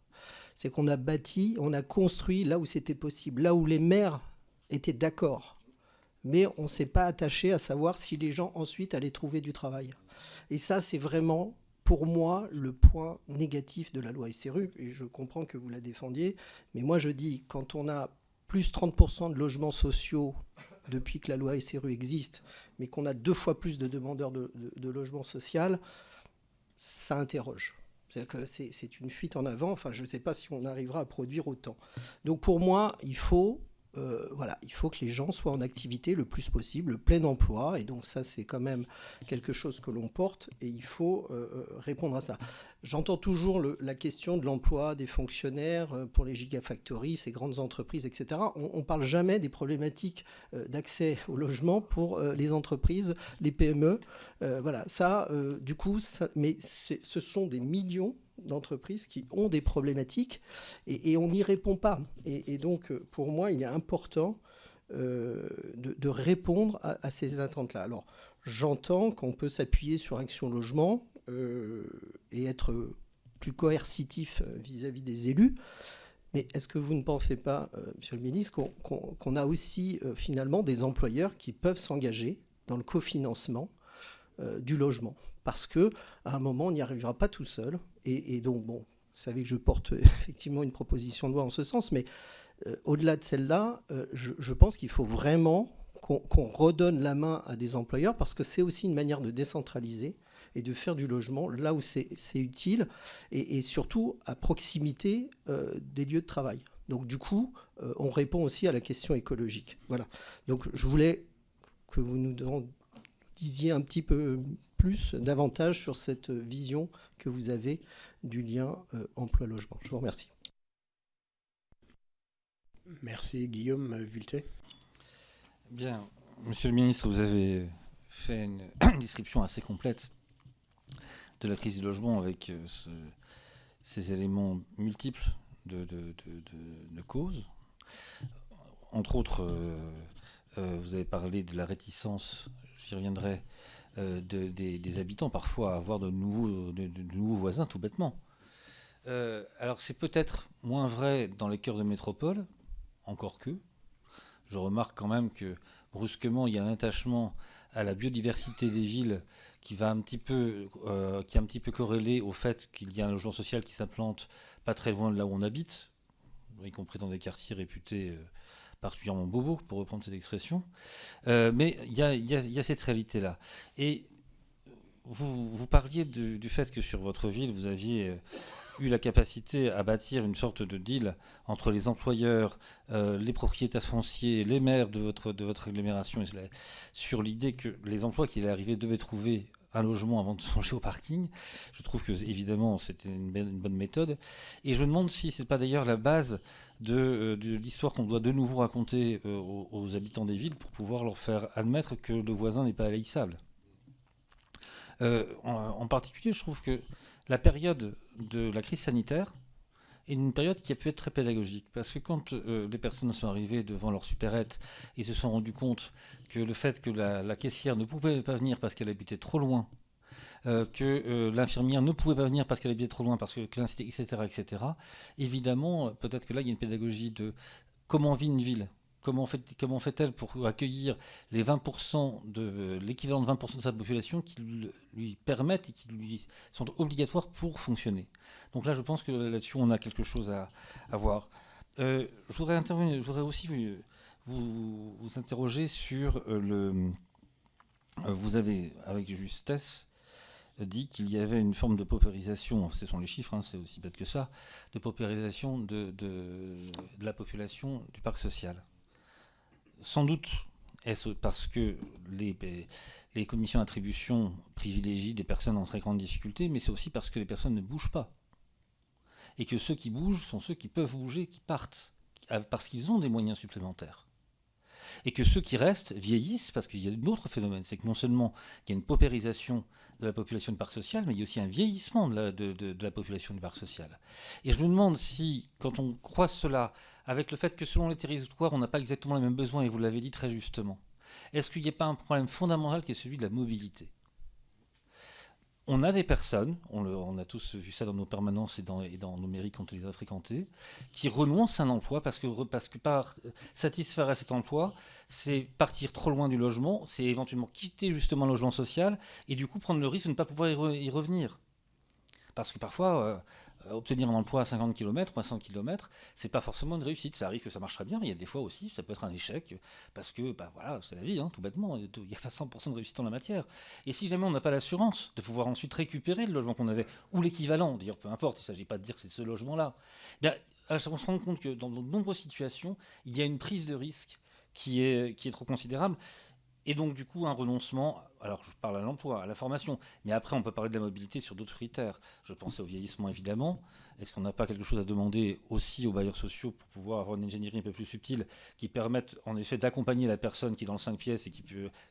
C'est qu'on a bâti, on a construit là où c'était possible, là où les maires étaient d'accord. Mais on ne s'est pas attaché à savoir si les gens ensuite allaient trouver du travail. Et ça, c'est vraiment, pour moi, le point négatif de la loi SRU. Et je comprends que vous la défendiez. Mais moi, je dis, quand on a plus 30% de logements sociaux depuis que la loi SRU existe, mais qu'on a 2 fois plus de demandeurs de logement social, ça interroge. C'est-à-dire que c'est une fuite en avant. Enfin, je ne sais pas si on arrivera à produire autant. Donc pour moi, il faut que les gens soient en activité le plus possible, le plein emploi. Et donc ça, c'est quand même quelque chose que l'on porte et il faut répondre à ça. J'entends toujours la question de l'emploi des fonctionnaires pour les gigafactories, ces grandes entreprises, etc. On ne parle jamais des problématiques d'accès au logement pour les entreprises, les PME. Voilà, ça, du coup, mais ce sont des millions d'entreprises qui ont des problématiques et on n'y répond pas. Et donc, pour moi, il est important de répondre à ces attentes-là. Alors, j'entends qu'on peut s'appuyer sur Action Logement et être plus coercitif vis-à-vis des élus. Mais est-ce que vous ne pensez pas, Monsieur le Ministre, qu'on a aussi finalement des employeurs qui peuvent s'engager dans le cofinancement du logement ? Parce qu'à un moment, on n'y arrivera pas tout seul. Et donc, bon, vous savez que je porte effectivement une proposition de loi en ce sens, mais au-delà de celle-là, je pense qu'il faut vraiment qu'on redonne la main à des employeurs parce que c'est aussi une manière de décentraliser et de faire du logement là où c'est utile et surtout à proximité des lieux de travail. Donc du coup, on répond aussi à la question écologique. Voilà. Donc je voulais que vous nous disiez un petit peu plus, davantage sur cette vision que vous avez du lien emploi-logement. Je vous remercie. Merci. Guillaume Vuilletet. Bien. Monsieur le ministre, vous avez fait une description assez complète de la crise du logement avec ces éléments multiples de causes. Entre autres, vous avez parlé de la réticence, j'y reviendrai, des habitants parfois à avoir de nouveaux voisins tout bêtement. Alors c'est peut-être moins vrai dans les cœurs de métropole, encore que. Je remarque quand même que brusquement il y a un attachement à la biodiversité des villes qui est un petit peu corrélé au fait qu'il y a un logement social qui s'implante pas très loin de là où on habite, y compris dans des quartiers réputés particulièrement bobos, pour reprendre cette expression. Mais il y a cette réalité-là. Et vous parliez du fait que sur votre ville, vous aviez eu la capacité à bâtir une sorte de deal entre les employeurs, les propriétaires fonciers, les maires de votre agglomération, sur l'idée que les emplois qui allaient arriver devaient trouver un logement avant de songer au parking. Je trouve que, évidemment, c'était une bonne méthode. Et je me demande si ce n'est pas d'ailleurs la base de l'histoire qu'on doit de nouveau raconter aux habitants des villes pour pouvoir leur faire admettre que le voisin n'est pas haïssable. En particulier, je trouve que la période de la crise sanitaire est une période qui a pu être très pédagogique. Parce que quand les personnes sont arrivées devant leur supérette et se sont rendues compte que le fait que la caissière ne pouvait pas venir parce qu'elle habitait trop loin, que l'infirmière ne pouvait pas venir parce qu'elle habitait trop loin, parce que etc., etc., évidemment, peut-être que là, il y a une pédagogie de comment vit une ville. Comment fait-elle pour accueillir les 20% l'équivalent de 20% de sa population qui lui permettent et qui lui sont obligatoires pour fonctionner. Donc là, je pense que là-dessus, on a quelque chose à voir. Je voudrais aussi vous interroger sur vous avez, avec justesse, dit qu'il y avait une forme de paupérisation, ce sont les chiffres, hein, c'est aussi bête que ça, de paupérisation de la population du parc social. Sans doute est-ce parce que les commissions d'attribution privilégient des personnes en très grande difficulté, mais c'est aussi parce que les personnes ne bougent pas. Et que ceux qui bougent sont ceux qui peuvent bouger, qui partent, parce qu'ils ont des moyens supplémentaires. Et que ceux qui restent vieillissent, parce qu'il y a un autre phénomène, c'est que non seulement il y a une paupérisation de la population du parc social, mais il y a aussi un vieillissement de la population du parc social. Et je me demande si, quand on croise cela, avec le fait que selon les territoires, on n'a pas exactement les mêmes besoins, et vous l'avez dit très justement, est-ce qu'il n'y a pas un problème fondamental qui est celui de la mobilité ? On a des personnes, on a tous vu ça dans nos permanences et dans nos mairies quand on les a fréquentées, qui renoncent à un emploi parce que satisfaire à cet emploi, c'est partir trop loin du logement, c'est éventuellement quitter justement le logement social et du coup prendre le risque de ne pas pouvoir y revenir. Parce que parfois, obtenir un emploi à 50 km ou à 100 km, c'est pas forcément une réussite. Ça arrive que ça marchera bien, mais il y a des fois aussi, ça peut être un échec, parce que voilà, c'est la vie, hein, tout bêtement, il n'y a pas 100% de réussite en la matière. Et si jamais on n'a pas l'assurance de pouvoir ensuite récupérer le logement qu'on avait, ou l'équivalent, d'ailleurs peu importe, il ne s'agit pas de dire que c'est ce logement-là, bien, on se rend compte que dans de nombreuses situations, il y a une prise de risque qui est trop considérable. Et donc, du coup, un renoncement, alors je parle à l'emploi, à la formation, mais après, on peut parler de la mobilité sur d'autres critères. Je pensais au vieillissement, évidemment. Est-ce qu'on n'a pas quelque chose à demander aussi aux bailleurs sociaux pour pouvoir avoir une ingénierie un peu plus subtile qui permette, en effet, d'accompagner la personne qui est dans le 5 pièces et qui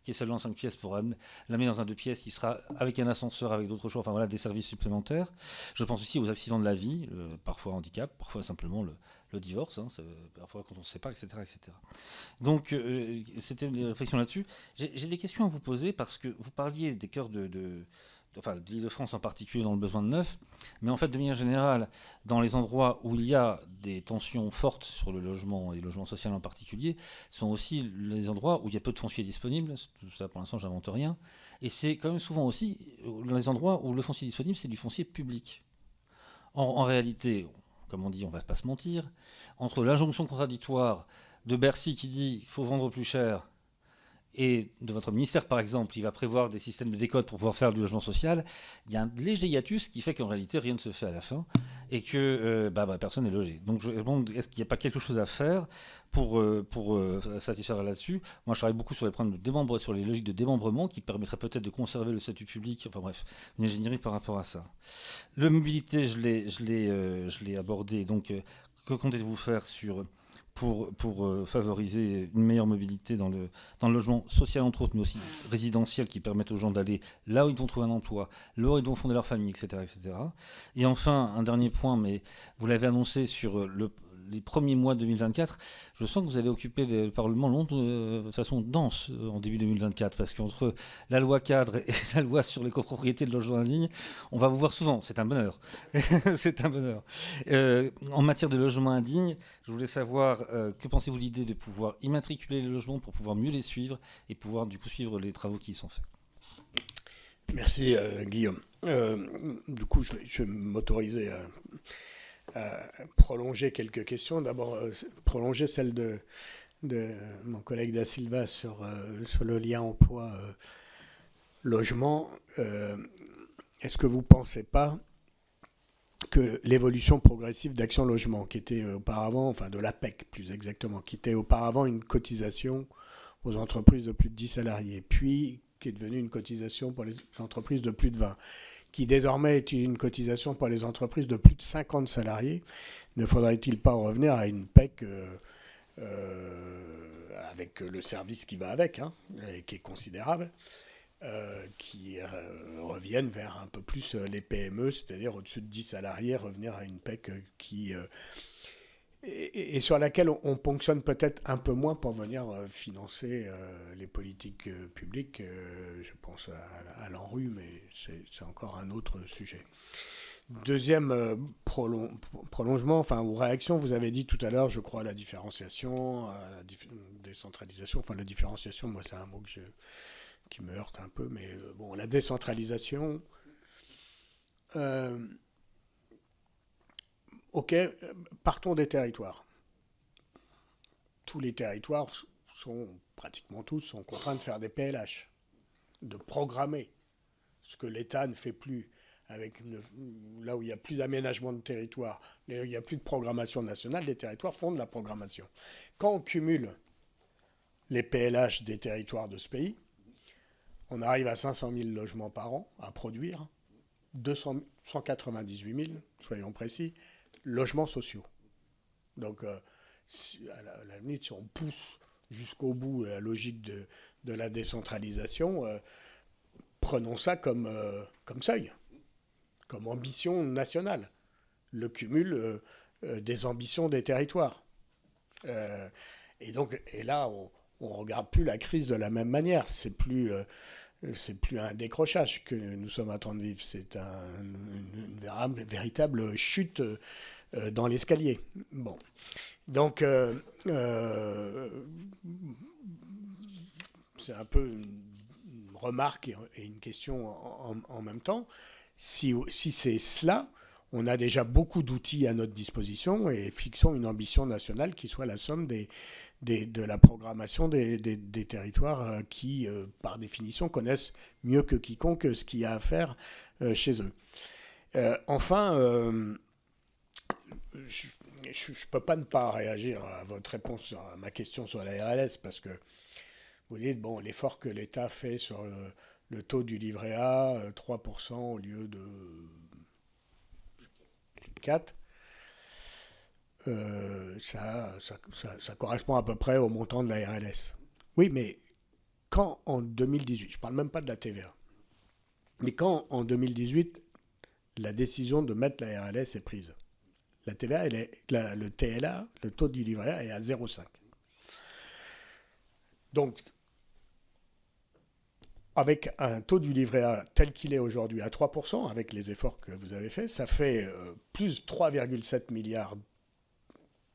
est seulement dans 5 pièces pour l'amener dans un 2 pièces qui sera avec un ascenseur, avec d'autres choses, enfin voilà, des services supplémentaires. Je pense aussi aux accidents de la vie, parfois handicap, parfois simplement le divorce, hein, parfois quand on ne sait pas, etc. etc. Donc, c'était une réflexion là-dessus. J'ai des questions à vous poser parce que vous parliez des cœurs de l'Île-de-France en particulier dans le besoin de neuf, mais en fait, de manière générale, dans les endroits où il y a des tensions fortes sur le logement et le logement social en particulier, sont aussi les endroits où il y a peu de foncier disponible. Tout ça, pour l'instant, j'invente rien. Et c'est quand même souvent aussi les endroits où le foncier disponible, c'est du foncier public. En réalité, comme on dit, on ne va pas se mentir, entre l'injonction contradictoire de Bercy qui dit qu'il faut vendre plus cher et de votre ministère, par exemple, qui va prévoir des systèmes de décote pour pouvoir faire du logement social, il y a un léger hiatus qui fait qu'en réalité, rien ne se fait à la fin et que personne n'est logé. Donc, je me demande, est-ce qu'il n'y a pas quelque chose à faire pour satisfaire là-dessus ? Moi, je travaille beaucoup sur les problèmes sur les logiques de démembrement qui permettraient peut-être de conserver le statut public, enfin bref, une ingénierie par rapport à ça. La mobilité, je l'ai abordé, donc que comptez-vous faire pour favoriser une meilleure mobilité dans le logement social entre autres, mais aussi résidentiel, qui permettent aux gens d'aller là où ils vont trouver un emploi, là où ils vont fonder leur famille, etc. etc. Et enfin, un dernier point, mais vous l'avez annoncé sur les premiers mois de 2024, je sens que vous allez occuper le Parlement de façon dense en début 2024, parce qu'entre la loi cadre et la loi sur les copropriétés de logements indignes, on va vous voir souvent, c'est un bonheur. C'est un bonheur. En matière de logements indignes, je voulais savoir, que pensez-vous de l'idée de pouvoir immatriculer les logements pour pouvoir mieux les suivre et pouvoir du coup suivre les travaux qui y sont faits ? Merci Guillaume. Du coup, je vais m'autoriser à prolonger quelques questions. D'abord, prolonger celle de mon collègue Da Silva sur le lien emploi-logement. Est-ce que vous ne pensez pas que l'évolution progressive d'Action Logement, qui était auparavant, enfin de l'APEC plus exactement, qui était auparavant une cotisation aux entreprises de plus de 10 salariés, puis qui est devenue une cotisation pour les entreprises de plus de 20, qui désormais est une cotisation pour les entreprises de plus de 50 salariés, ne faudrait-il pas revenir à une PEC avec le service qui va avec, hein, et qui est considérable, qui reviennent vers un peu plus les PME, c'est-à-dire au-dessus de 10 salariés, revenir à une PEC qui... et sur laquelle on ponctionne peut-être un peu moins pour venir financer les politiques publiques. Je pense à l'ANRU, mais c'est encore un autre sujet. Deuxième prolongement, ou réaction, vous avez dit tout à l'heure, je crois, la différenciation, la décentralisation. Enfin, la différenciation, moi, c'est un mot qui me heurte un peu, mais bon, la décentralisation. Ok, partons des territoires. Tous les territoires pratiquement tous, sont contraints de faire des PLH, de programmer, ce que l'État ne fait plus. Là où il n'y a plus d'aménagement de territoire, il n'y a plus de programmation nationale, les territoires font de la programmation. Quand on cumule les PLH des territoires de ce pays, on arrive à 500 000 logements par an à produire, 198 000, soyons précis, logements sociaux. Donc, à la limite, si on pousse jusqu'au bout la logique de la décentralisation, prenons ça comme seuil, comme ambition nationale, le cumul des ambitions des territoires. Et là, on ne regarde plus la crise de la même manière. C'est plus un décrochage que nous sommes en train de vivre, c'est une véritable chute dans l'escalier. Bon. Donc, c'est un peu une remarque et une question en même temps. Si c'est cela, on a déjà beaucoup d'outils à notre disposition et fixons une ambition nationale qui soit la somme de la programmation des territoires qui, par définition, connaissent mieux que quiconque ce qu'il y a à faire chez eux. Enfin, je ne peux pas ne pas réagir à votre réponse à ma question sur la RLS, parce que vous dites, bon, l'effort que l'État fait sur le taux du livret A, 3% au lieu de 4%, ça correspond à peu près au montant de la RLS. Oui, mais quand en 2018, je ne parle même pas de la TVA, mais quand en 2018, la décision de mettre la RLS est prise, la TVA, le TLA, le taux du livret A, est à 0,5. Donc, avec un taux du livret A tel qu'il est aujourd'hui à 3%, avec les efforts que vous avez faits, ça fait plus 3,7 milliards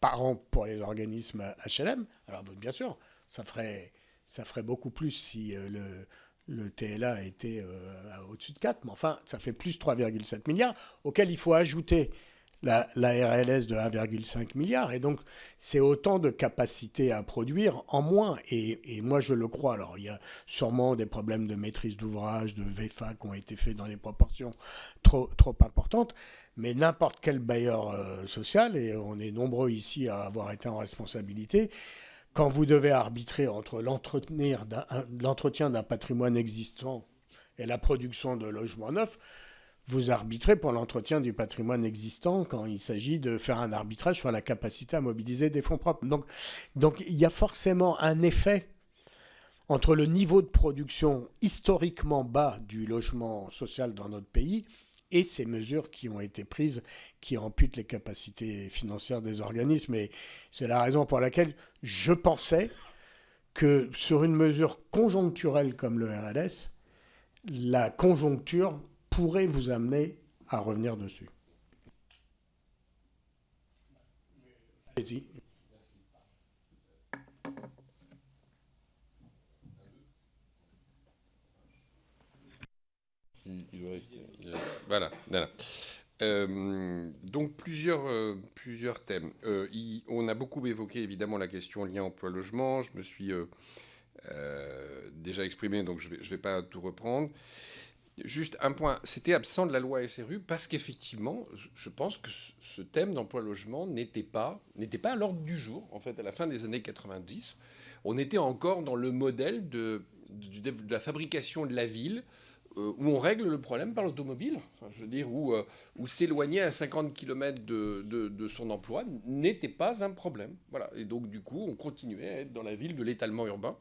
par an pour les organismes HLM. Alors bien sûr, ça ferait beaucoup plus si le TLA était au-dessus de 4, mais enfin, ça fait plus 3,7 milliards, auquel il faut ajouter la RLS de 1,5 milliard. Et donc, c'est autant de capacité à produire en moins. Et moi, je le crois. Alors, il y a sûrement des problèmes de maîtrise d'ouvrage, de VFA qui ont été faits dans des proportions trop importantes. Mais n'importe quel bailleur social, et on est nombreux ici à avoir été en responsabilité, quand vous devez arbitrer entre l'entretien d'un patrimoine existant et la production de logements neufs, vous arbitrez pour l'entretien du patrimoine existant quand il s'agit de faire un arbitrage sur la capacité à mobiliser des fonds propres. Donc il y a forcément un effet entre le niveau de production historiquement bas du logement social dans notre pays et ces mesures qui ont été prises, qui amputent les capacités financières des organismes. Et c'est la raison pour laquelle je pensais que sur une mesure conjoncturelle comme le RLS, la conjoncture pourrait vous amener à revenir dessus. Allez-y. Il doit rester. Voilà. Donc plusieurs thèmes. On a beaucoup évoqué évidemment la question lien emploi-logement. Je me suis déjà exprimé, donc je vais pas tout reprendre. Juste un point, c'était absent de la loi SRU parce qu'effectivement, je pense que ce thème d'emploi-logement n'était pas à l'ordre du jour, en fait, à la fin des années 90. On était encore dans le modèle de la fabrication de la ville, où on règle le problème par l'automobile, enfin, je veux dire, où s'éloigner à 50 km de son emploi n'était pas un problème. Voilà. Et donc, du coup, on continuait à être dans la ville de l'étalement urbain.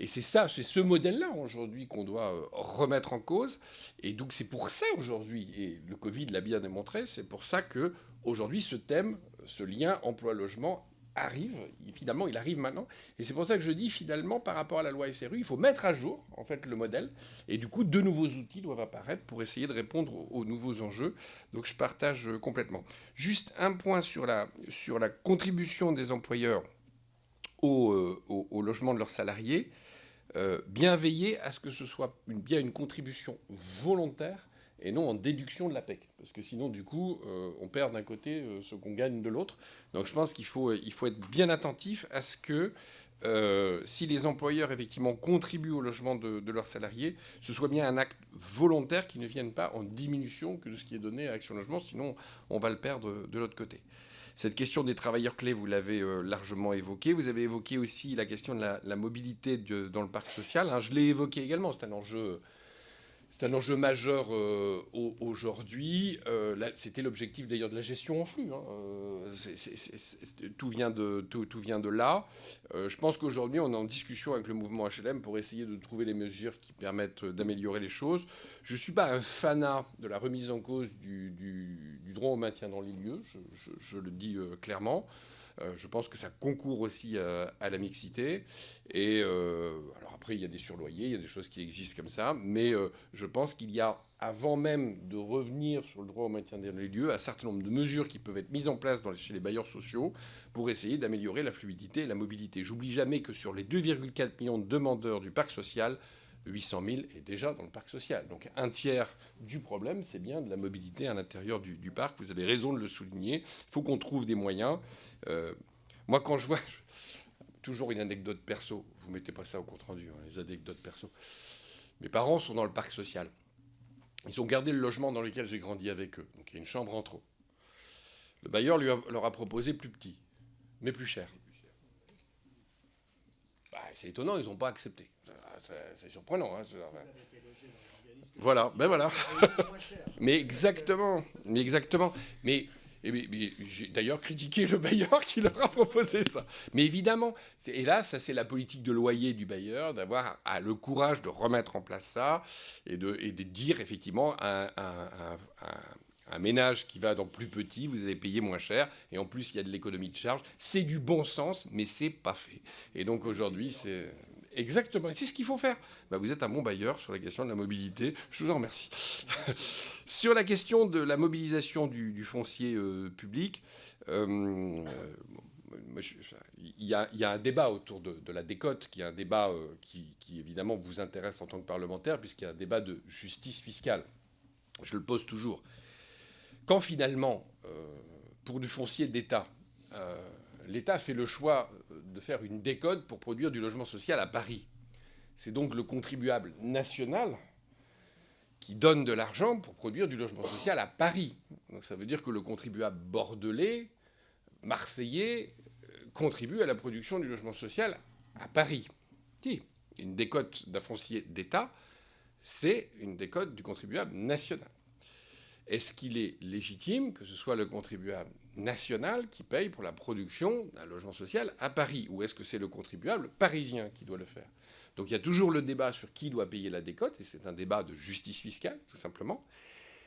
Et c'est ce modèle-là, aujourd'hui, qu'on doit remettre en cause. Et donc, c'est pour ça, aujourd'hui, et le Covid l'a bien démontré, c'est pour ça qu'aujourd'hui, ce thème, ce lien emploi-logement, arrive, finalement, il arrive maintenant. Et c'est pour ça que je dis, finalement, par rapport à la loi SRU, il faut mettre à jour, en fait, le modèle. Et du coup, de nouveaux outils doivent apparaître pour essayer de répondre aux nouveaux enjeux. Donc, je partage complètement. Juste un point sur la contribution des employeurs au logement de leurs salariés. Bien veiller à ce que ce soit bien une contribution volontaire et non en déduction de la PEC. Parce que sinon, du coup, on perd d'un côté ce qu'on gagne de l'autre. Donc je pense qu'il faut être bien attentif à ce que si les employeurs, effectivement, contribuent au logement de leurs salariés, ce soit bien un acte volontaire qui ne vienne pas en diminution que de ce qui est donné à Action Logement. Sinon, on va le perdre de l'autre côté. Cette question des travailleurs clés, vous l'avez largement évoquée. Vous avez évoqué aussi la question de la mobilité dans le parc social. Je l'ai évoqué également. C'est un enjeu majeur aujourd'hui. C'était l'objectif d'ailleurs de la gestion en flux. Tout vient de là. Je pense qu'aujourd'hui, on est en discussion avec le mouvement HLM pour essayer de trouver les mesures qui permettent d'améliorer les choses. Je ne suis pas un fanat de la remise en cause du droit au maintien dans les lieux, je le dis clairement. Je pense que ça concourt aussi à la mixité. Et alors après, il y a des surloyers, il y a des choses qui existent comme ça. Mais je pense qu'il y a, avant même de revenir sur le droit au maintien dans les lieux, un certain nombre de mesures qui peuvent être mises en place chez les bailleurs sociaux pour essayer d'améliorer la fluidité et la mobilité. J'oublie jamais que sur les 2,4 millions de demandeurs du parc social, 800 000 est déjà dans le parc social. Donc un tiers du problème, c'est bien de la mobilité à l'intérieur du parc. Vous avez raison de le souligner. Il faut qu'on trouve des moyens. Moi, quand je vois... Toujours une anecdote perso. Vous ne mettez pas ça au compte-rendu, les anecdotes perso. Mes parents sont dans le parc social. Ils ont gardé le logement dans lequel j'ai grandi avec eux. Donc il y a une chambre en trop. Le bailleur leur a proposé plus petit, mais plus cher. C'est étonnant, ils n'ont pas accepté. C'est surprenant. Voilà, ben voilà. Mais exactement. Mais j'ai d'ailleurs critiqué le bailleur qui leur a proposé ça. Mais évidemment, et là, ça c'est la politique de loyer du bailleur, d'avoir le courage de remettre en place ça et de dire effectivement un ménage qui va dans plus petit, vous allez payer moins cher, et en plus il y a de l'économie de charge. C'est du bon sens, mais c'est pas fait. Et donc aujourd'hui, c'est exactement, c'est ce qu'il faut faire. Vous êtes un bon bailleur sur la question de la mobilité. Je vous en remercie. Sur la question de la mobilisation du foncier public, il y a un débat autour de la décote, qui est un débat qui évidemment vous intéresse en tant que parlementaire, puisqu'il y a un débat de justice fiscale. Je le pose toujours. Quand finalement, pour du foncier d'État, l'État fait le choix de faire une décote pour produire du logement social à Paris, c'est donc le contribuable national qui donne de l'argent pour produire du logement social à Paris. Donc ça veut dire que le contribuable bordelais, marseillais, contribue à la production du logement social à Paris. Si, une décote d'un foncier d'État, c'est une décote du contribuable national. Est-ce qu'il est légitime que ce soit le contribuable national qui paye pour la production d'un logement social à Paris? Ou est-ce que c'est le contribuable parisien qui doit le faire? Donc il y a toujours le débat sur qui doit payer la décote, et c'est un débat de justice fiscale, tout simplement.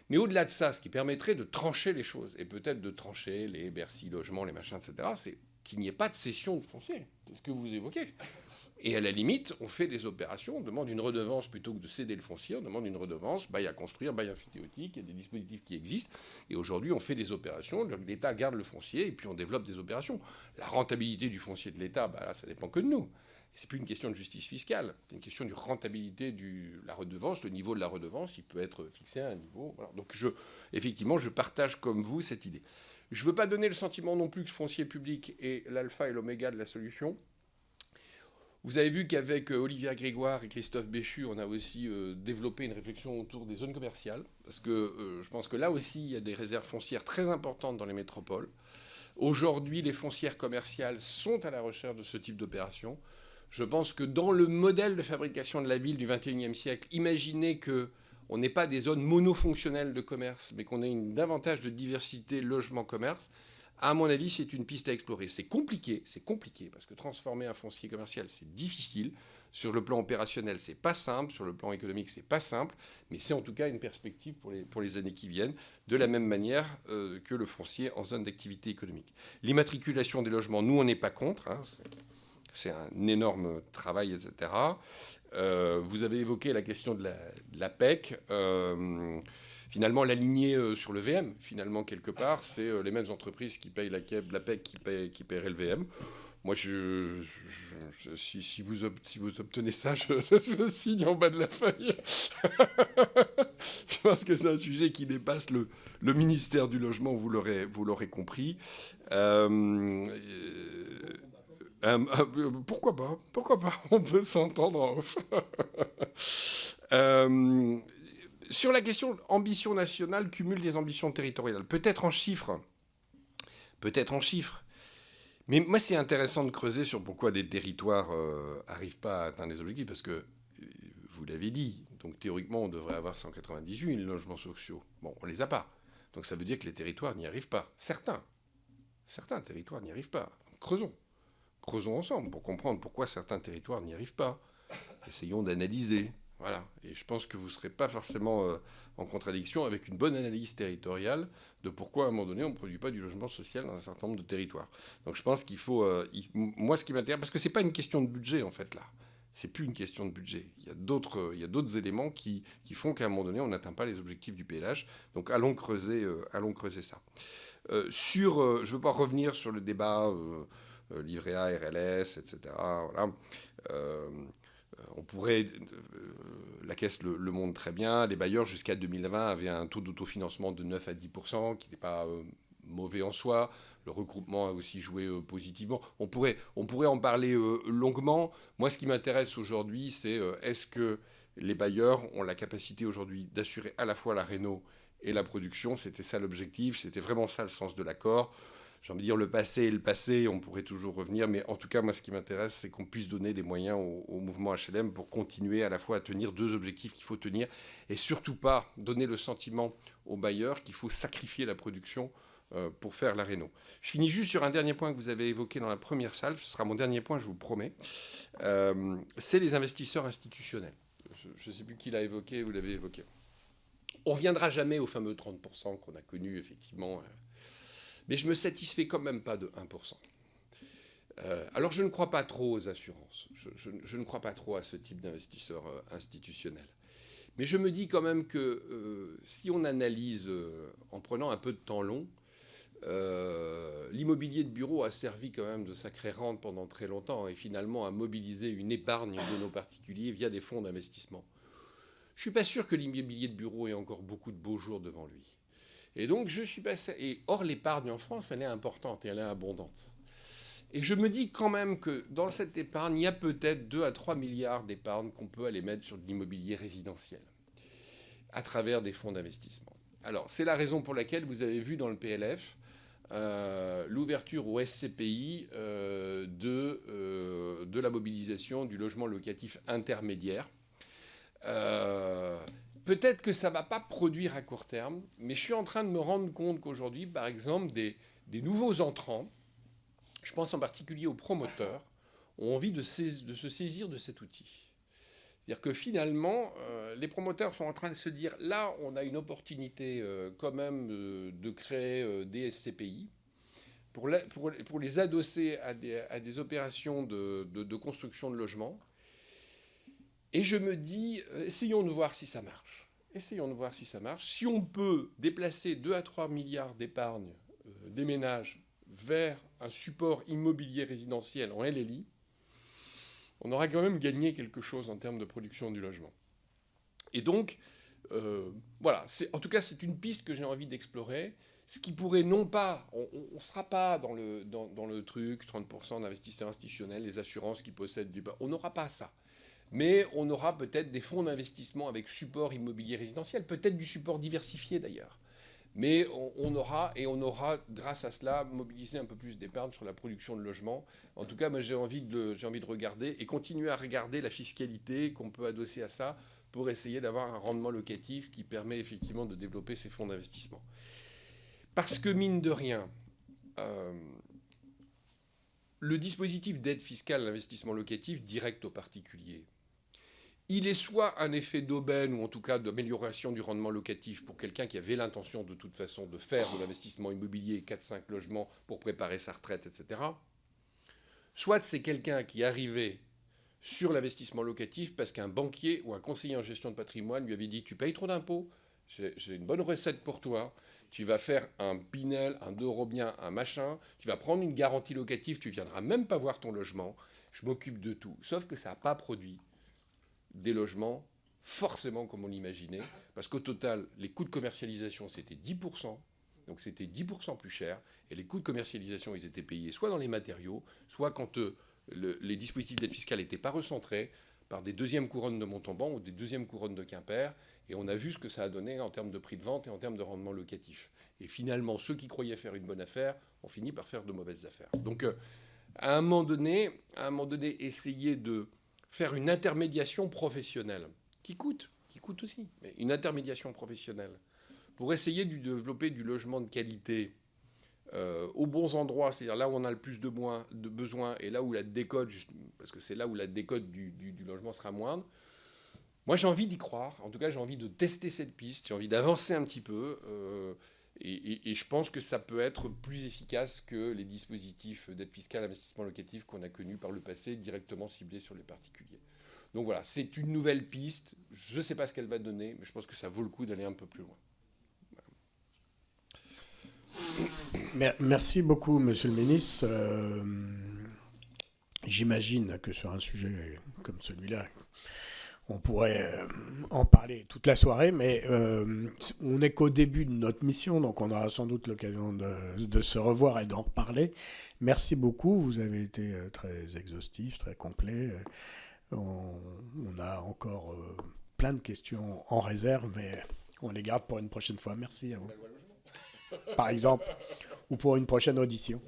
Mais au-delà de ça, ce qui permettrait de trancher les choses, et peut-être de trancher les Bercy logements, les machins, etc., c'est qu'il n'y ait pas de cession de foncier. C'est ce que vous évoquez. Et à la limite, on fait des opérations, on demande une redevance plutôt que de céder le foncier, on demande une redevance, bail à construire, bail emphytéotique, il y a des dispositifs qui existent. Et aujourd'hui, on fait des opérations, l'État garde le foncier et puis on développe des opérations. La rentabilité du foncier de l'État, là, ça dépend que de nous. C'est plus une question de justice fiscale, c'est une question de rentabilité de la redevance. Le niveau de la redevance, il peut être fixé à un niveau. Voilà. Donc effectivement, je partage comme vous cette idée. Je ne veux pas donner le sentiment non plus que ce foncier public est l'alpha et l'oméga de la solution. Vous avez vu qu'avec Olivia Grégoire et Christophe Béchu, on a aussi développé une réflexion autour des zones commerciales, parce que je pense que là aussi, il y a des réserves foncières très importantes dans les métropoles. Aujourd'hui, les foncières commerciales sont à la recherche de ce type d'opération. Je pense que dans le modèle de fabrication de la ville du XXIe siècle, imaginez qu'on n'ait pas des zones monofonctionnelles de commerce, mais qu'on ait davantage de diversité logement-commerce, à mon avis, c'est une piste à explorer. C'est compliqué, parce que transformer un foncier commercial, c'est difficile. Sur le plan opérationnel, c'est pas simple. Sur le plan économique, c'est pas simple. Mais c'est en tout cas une perspective pour les années qui viennent, de la même manière que le foncier en zone d'activité économique. L'immatriculation des logements, nous, on n'est pas contre. Hein, c'est un énorme travail, etc. Vous avez évoqué la question de la PEC. Finalement, l'aligner sur le VM, finalement, quelque part, c'est les mêmes entreprises qui payent la PEC qui paieraient le VM. Moi, si vous obtenez ça, je signe en bas de la feuille. Je pense que c'est un sujet qui dépasse le ministère du Logement, vous l'aurez compris. Pourquoi pas, on peut s'entendre en off. Sur la question ambition nationale, cumul des ambitions territoriales, peut-être en chiffres. Mais moi, c'est intéressant de creuser sur pourquoi des territoires n'arrivent pas à atteindre les objectifs, parce que, vous l'avez dit, donc théoriquement, on devrait avoir 198 000 logements sociaux. Bon, on les a pas. Donc ça veut dire que les territoires n'y arrivent pas. Certains territoires n'y arrivent pas. Creusons ensemble pour comprendre pourquoi certains territoires n'y arrivent pas. Essayons d'analyser. Voilà. Et je pense que vous ne serez pas forcément en contradiction avec une bonne analyse territoriale de pourquoi, à un moment donné, on ne produit pas du logement social dans un certain nombre de territoires. Donc je pense qu'il faut... moi, ce qui m'intéresse... Parce que ce n'est pas une question de budget, en fait, là. C'est plus une question de budget. Il y a d'autres éléments qui font qu'à un moment donné, on n'atteint pas les objectifs du PLH. Donc allons creuser ça. Je ne veux pas revenir sur le débat livret A, RLS, etc. Voilà. On pourrait, la Caisse le montre très bien, les bailleurs jusqu'à 2020 avaient un taux d'autofinancement de 9 à 10%, qui n'était pas mauvais en soi. Le regroupement a aussi joué positivement. On pourrait en parler longuement. Moi, ce qui m'intéresse aujourd'hui, c'est est-ce que les bailleurs ont la capacité aujourd'hui d'assurer à la fois la réno et la production. C'était ça l'objectif, c'était vraiment ça le sens de l'accord. J'ai envie de dire le passé est le passé, on pourrait toujours revenir, mais en tout cas, moi, ce qui m'intéresse, c'est qu'on puisse donner des moyens au mouvement HLM pour continuer à la fois à tenir deux objectifs qu'il faut tenir, et surtout pas donner le sentiment aux bailleurs qu'il faut sacrifier la production pour faire la réno. Je finis juste sur un dernier point que vous avez évoqué dans la première salle, ce sera mon dernier point, je vous le promets, c'est les investisseurs institutionnels. Je ne sais plus qui l'a évoqué, vous l'avez évoqué. On ne reviendra jamais au fameux 30% qu'on a connu, effectivement, mais je ne me satisfais quand même pas de 1%. Alors je ne crois pas trop aux assurances, je ne crois pas trop à ce type d'investisseurs institutionnels. Mais je me dis quand même que si on analyse en prenant un peu de temps long, l'immobilier de bureau a servi quand même de sacrée rente pendant très longtemps et finalement a mobilisé une épargne de nos particuliers via des fonds d'investissement. Je ne suis pas sûr que l'immobilier de bureau ait encore beaucoup de beaux jours devant lui. Et donc, je suis passé. Et or, l'épargne en France, elle est importante et elle est abondante. Et je me dis quand même que dans cette épargne, il y a peut-être 2 à 3 milliards d'épargne qu'on peut aller mettre sur de l'immobilier résidentiel à travers des fonds d'investissement. Alors, c'est la raison pour laquelle vous avez vu dans le PLF l'ouverture au SCPI de la mobilisation du logement locatif intermédiaire. Peut-être que ça ne va pas produire à court terme, mais je suis en train de me rendre compte qu'aujourd'hui, par exemple, des nouveaux entrants, je pense en particulier aux promoteurs, ont envie de se saisir de cet outil. C'est-à-dire que finalement, les promoteurs sont en train de se dire, là, on a une opportunité quand même de créer des SCPI pour les adosser à des opérations de construction de logements. Et je me dis, essayons de voir si ça marche. Si on peut déplacer 2 à 3 milliards d'épargne des ménages vers un support immobilier résidentiel en LLI, on aura quand même gagné quelque chose en termes de production du logement. Et donc, voilà, en tout cas, c'est une piste que j'ai envie d'explorer. Ce qui pourrait non pas, on ne sera pas dans le truc, 30% d'investisseurs institutionnels, les assurances qui possèdent on n'aura pas ça. Mais on aura peut-être des fonds d'investissement avec support immobilier résidentiel, peut-être du support diversifié d'ailleurs. Mais on aura, grâce à cela, mobilisé un peu plus d'épargne sur la production de logements. En tout cas, moi, j'ai envie de regarder et continuer à regarder la fiscalité qu'on peut adosser à ça pour essayer d'avoir un rendement locatif qui permet effectivement de développer ces fonds d'investissement. Parce que, mine de rien, le dispositif d'aide fiscale à l'investissement locatif direct aux particuliers, il est soit un effet d'aubaine ou en tout cas d'amélioration du rendement locatif pour quelqu'un qui avait l'intention de toute façon de faire de l'investissement immobilier, 4-5 logements pour préparer sa retraite, etc. Soit c'est quelqu'un qui arrivait sur l'investissement locatif parce qu'un banquier ou un conseiller en gestion de patrimoine lui avait dit « Tu payes trop d'impôts, j'ai une bonne recette pour toi, tu vas faire un Pinel, un Dorobien, un machin, tu vas prendre une garantie locative, tu ne viendras même pas voir ton logement, je m'occupe de tout. » Sauf que ça n'a pas produit des logements forcément comme on l'imaginait, parce qu'au total, les coûts de commercialisation, c'était 10%, donc c'était 10% plus cher, et les coûts de commercialisation, ils étaient payés soit dans les matériaux, soit quand les dispositifs d'aide fiscale n'étaient pas recentrés par des deuxièmes couronnes de Montauban ou des deuxièmes couronnes de Quimper, et on a vu ce que ça a donné en termes de prix de vente et en termes de rendement locatif. Et finalement, ceux qui croyaient faire une bonne affaire ont fini par faire de mauvaises affaires. Donc, à un moment donné, essayer de faire une intermédiation professionnelle, qui coûte aussi, mais une intermédiation professionnelle, pour essayer de développer du logement de qualité aux bons endroits, c'est-à-dire là où on a le plus de besoins et là où la décote, parce que c'est là où la décote du logement sera moindre. Moi, j'ai envie d'y croire. En tout cas, j'ai envie de tester cette piste, j'ai envie d'avancer un petit peu. Et je pense que ça peut être plus efficace que les dispositifs d'aide fiscale à l'investissement locatif qu'on a connus par le passé, directement ciblés sur les particuliers. Donc voilà, c'est une nouvelle piste. Je ne sais pas ce qu'elle va donner, mais je pense que ça vaut le coup d'aller un peu plus loin. Voilà. Merci beaucoup, Monsieur le Ministre. J'imagine que sur un sujet comme celui-là, on pourrait en parler toute la soirée, mais on n'est qu'au début de notre mission, donc on aura sans doute l'occasion de se revoir et d'en reparler. Merci beaucoup, vous avez été très exhaustif, très complet. On a encore plein de questions en réserve, mais on les garde pour une prochaine fois. Merci à vous. Par exemple, ou pour une prochaine audition.